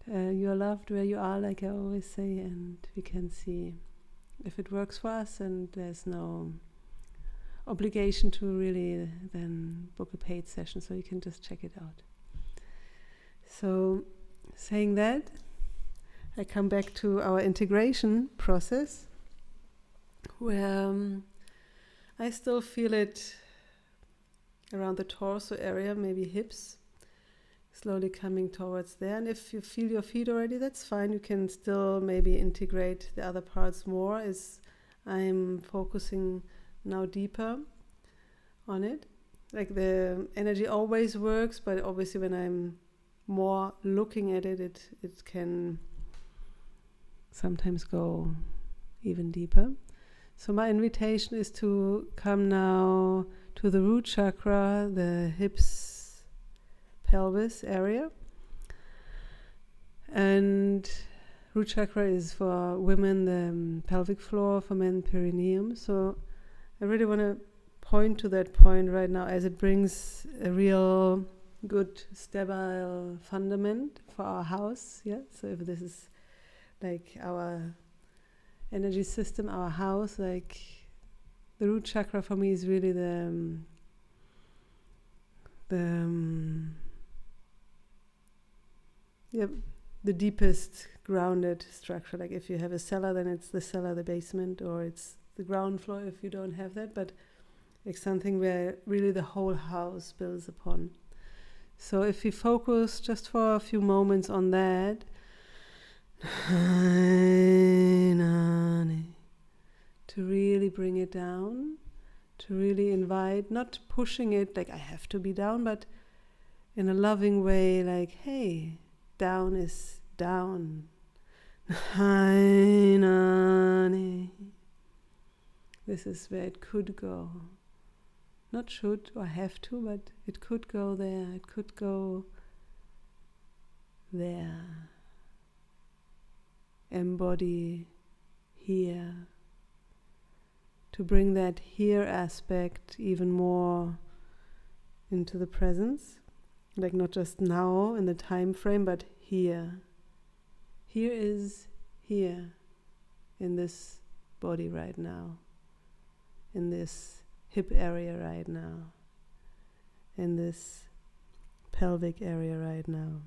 You are loved where you are, like I always say, and we can see if it works for us, and there's no obligation to really then book a paid session, so you can just check it out. So saying that, I come back to our integration process, where I still feel it around the torso area, maybe hips, slowly coming towards there. And if you feel your feet already, that's fine. You can still maybe integrate the other parts more, as I'm focusing now deeper on it. Like the energy always works, but obviously when I'm more looking at it, it can sometimes go even deeper. So my invitation is to come now to the root chakra, the hips, pelvis area. And root chakra is for women the pelvic floor, for men perineum. So I really want to point to that point right now, as it brings a real good stable fundament for our house. Yeah. So if this is like our energy system, our house, like the root chakra for me is really the deepest grounded structure. Like if you have a cellar, then it's the cellar, the basement, or it's the ground floor if you don't have that, but like something where really the whole house builds upon. So if we focus just for a few moments on that, to really bring it down, to really invite, not pushing it like I have to be down, but in a loving way, like, hey, down is down. This is where it could go. Not should or have to, but it could go there, it could go there. Embody here. To bring that here aspect even more into the presence. Like not just now in the time frame, but here. Here is here in this body right now. In this hip area right now. In this pelvic area right now.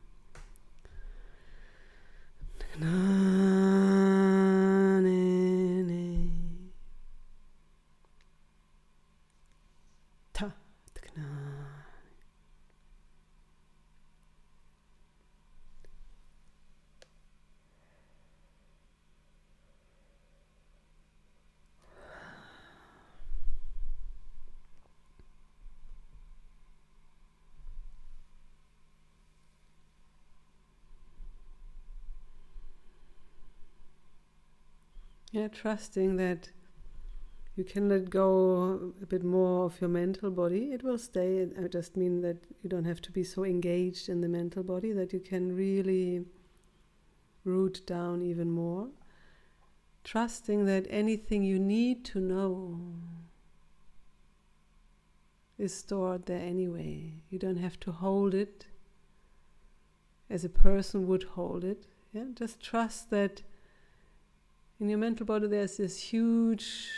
Yeah, trusting that you can let go a bit more of your mental body. It will stay. I just mean that you don't have to be so engaged in the mental body, that you can really root down even more. Trusting that anything you need to know is stored there anyway. You don't have to hold it as a person would hold it. Yeah? Just trust that in your mental body there's this huge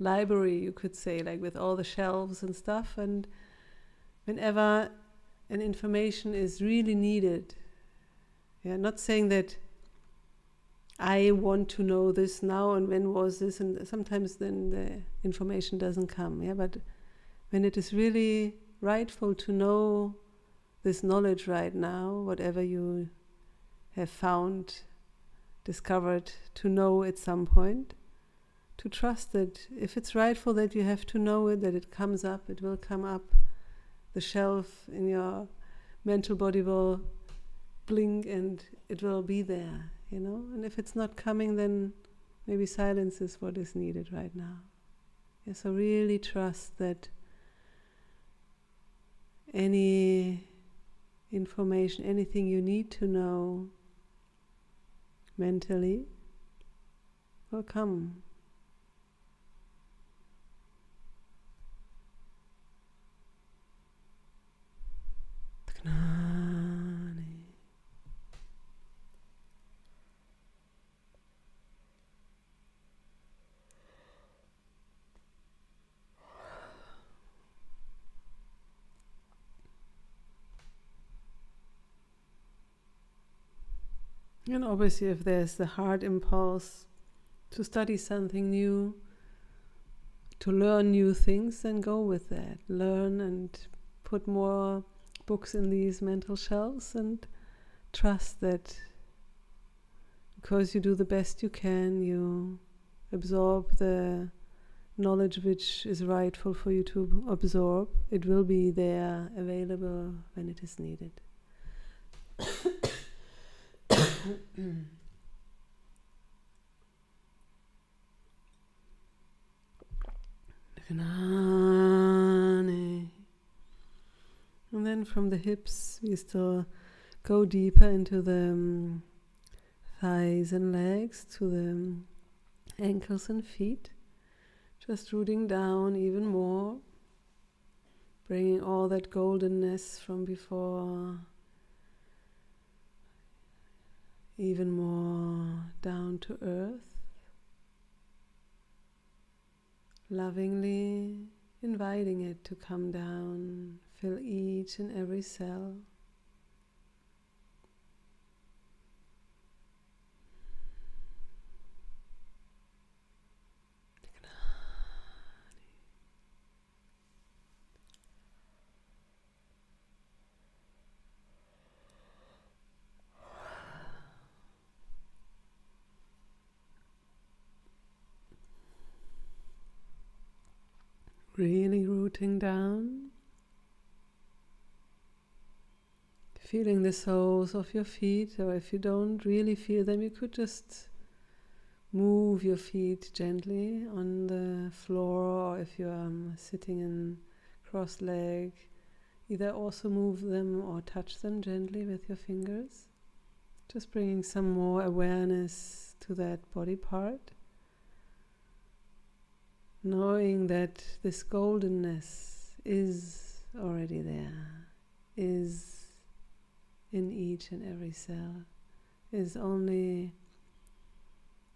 library, you could say, like with all the shelves and stuff, and whenever an information is really needed, yeah, not saying that I want to know this now and when was this, and sometimes then the information doesn't come, yeah, but when it is really rightful to know this knowledge right now, whatever you have found, discovered to know at some point, to trust that if it's rightful that you have to know it, that it comes up, it will come up. The shelf in your mental body will blink and it will be there, you know. And if it's not coming, then maybe silence is what is needed right now. Yeah, so really trust that any information, anything you need to know mentally will come. And obviously if there's the heart impulse to study something new, to learn new things, then go with that. Learn and put more books in these mental shelves and trust that because you do the best you can, you absorb the knowledge which is rightful for you to absorb. It will be there, available when it is needed. And then from the hips, we still go deeper into the thighs and legs, to the ankles and feet. Just rooting down even more, bringing all that goldenness from before even more down to earth. Lovingly inviting it to come down, fill each and every cell. Really rooting down, feeling the soles of your feet, or if you don't really feel them, you could just move your feet gently on the floor, or if you're sitting in cross leg, either also move them or touch them gently with your fingers, just bringing some more awareness to that body part. Knowing that this goldenness is already there, is in each and every cell, is only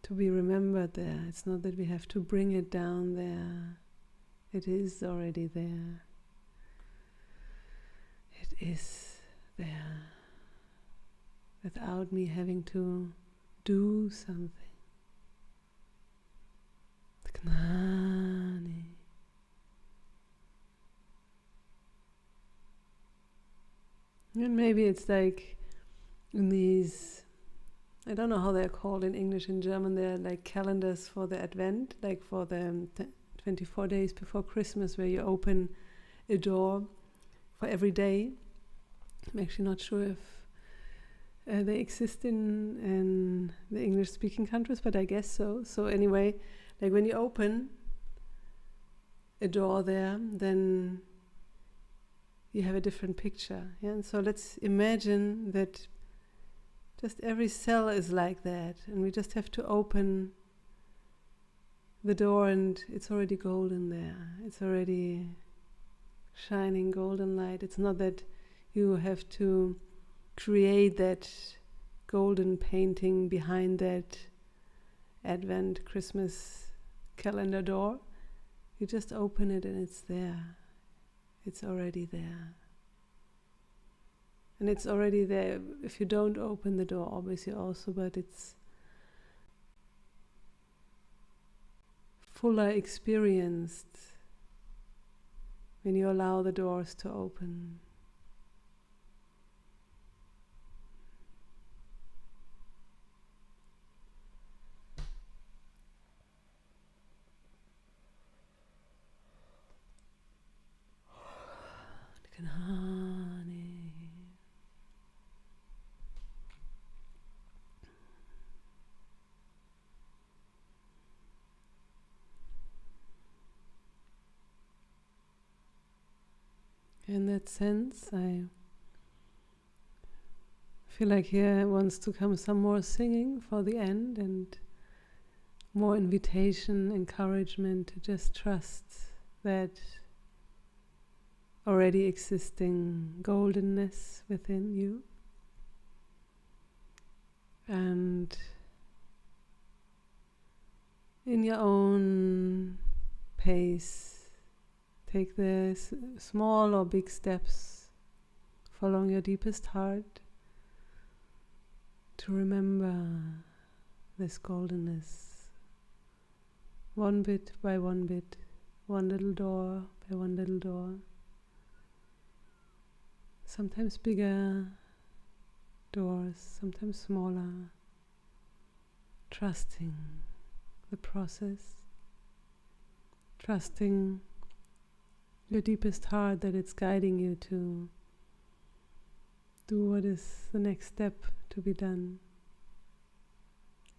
to be remembered there. It's not that we have to bring it down there. It is already there. It is there, without me having to do something. And maybe it's like in these, I don't know how they're called in English, in German, they're like calendars for the Advent, like for the 24 days before Christmas, where you open a door for every day. I'm actually not sure if they exist in the English-speaking countries, but I guess so. So anyway, like when you open a door there, then you have a different picture. Yeah? And so let's imagine that just every cell is like that, and we just have to open the door and it's already golden there. It's already shining golden light. It's not that you have to create that golden painting behind that Advent Christmas calendar door. You just open it and it's there. It's already there. And it's already there if you don't open the door, obviously also, but it's fuller experienced when you allow the doors to open. In that sense, I feel like here wants to come some more singing for the end, and more invitation, encouragement to just trust that already existing goldenness within you. And in your own pace, take the small or big steps following your deepest heart to remember this goldenness, one bit by one bit, one little door by one little door, sometimes bigger doors, sometimes smaller, trusting the process, trusting your deepest heart that it's guiding you to do what is the next step to be done.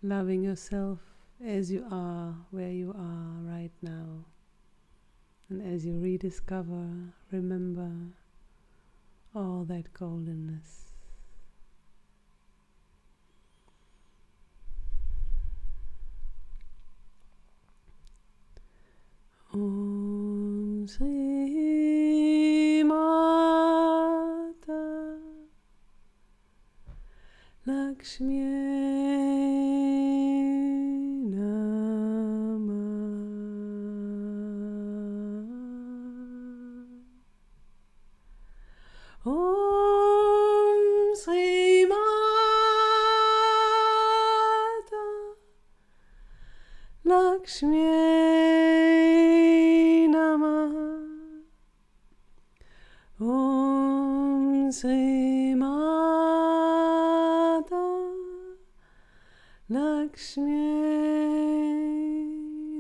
Loving yourself as you are, where you are right now. And as you rediscover, remember all that goldenness. Om Shri Mata Lakshmi Om Shri Mata Lakshmi Namah. Om Shri Mata Lakshmi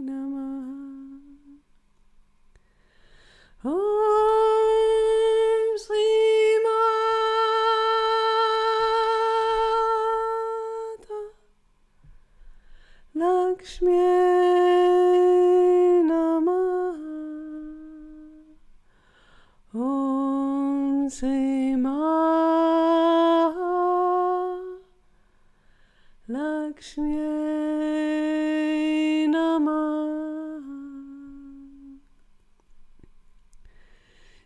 Namah. Om Shri Mata Lakshmi Namah. Om Shri Mata Lakshmi Namah.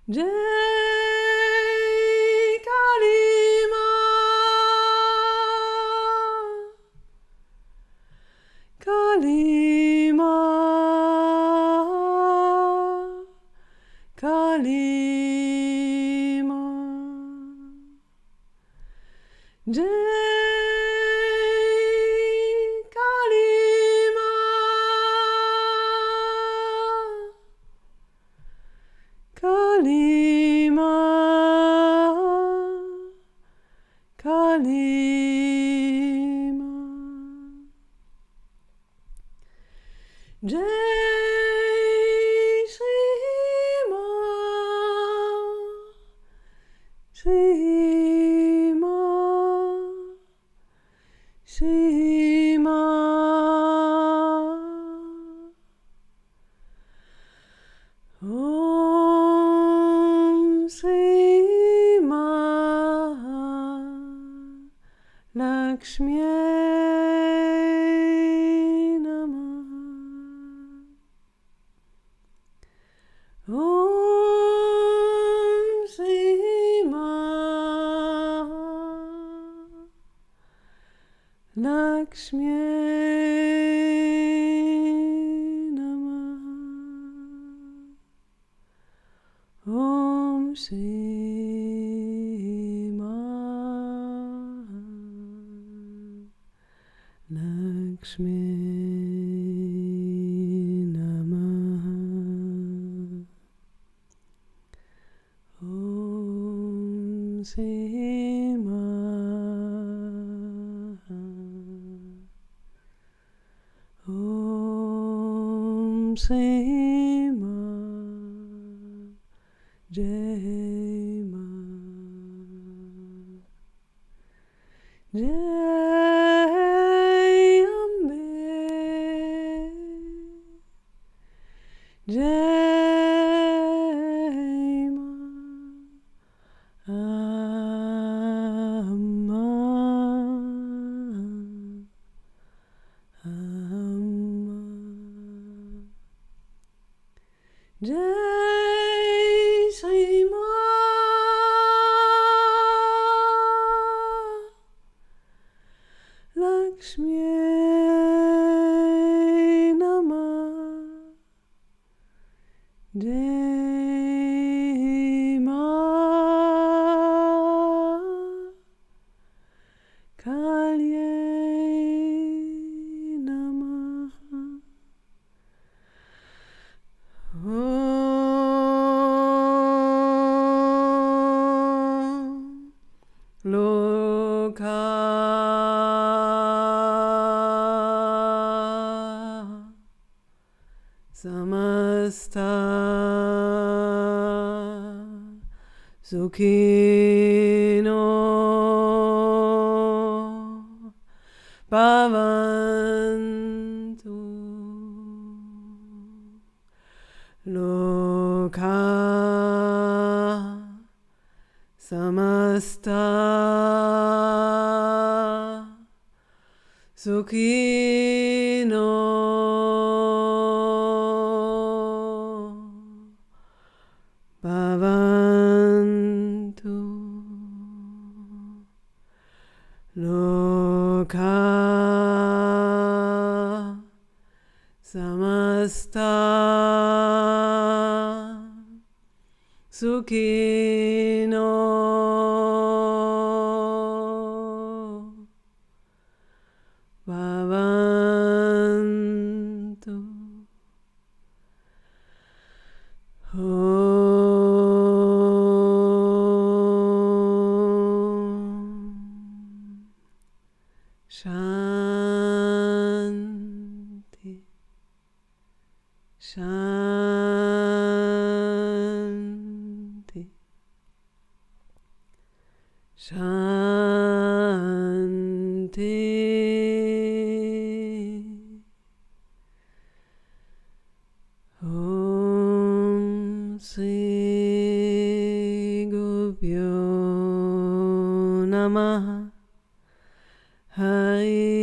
Jai Kali Ma, Kali Ma, Kali Ma. Jai Kali Ma, Kali Ma, Kali Ma. Jai Shri Ma, Shri Ma, Shri Ma. Om Shri Ma Lakshmi Namah. Om Shri Ma Lakshmi Namah. Om Shri Ma Lakshmi Namah. Om Shri Ma Om Shri Ma Jai Ma Jai Ambe Jai Ma Amma Amma Jai Shri Ma Lakshmi Namah. Jai Ma Kalye Namah. Om Sukhino bhavantu loka samasta sukhino bhavantu loka samasta sukhino bhavantu. Shanti, Shanti, Shanti. Om Sri Gurubhyo Namaha. Hari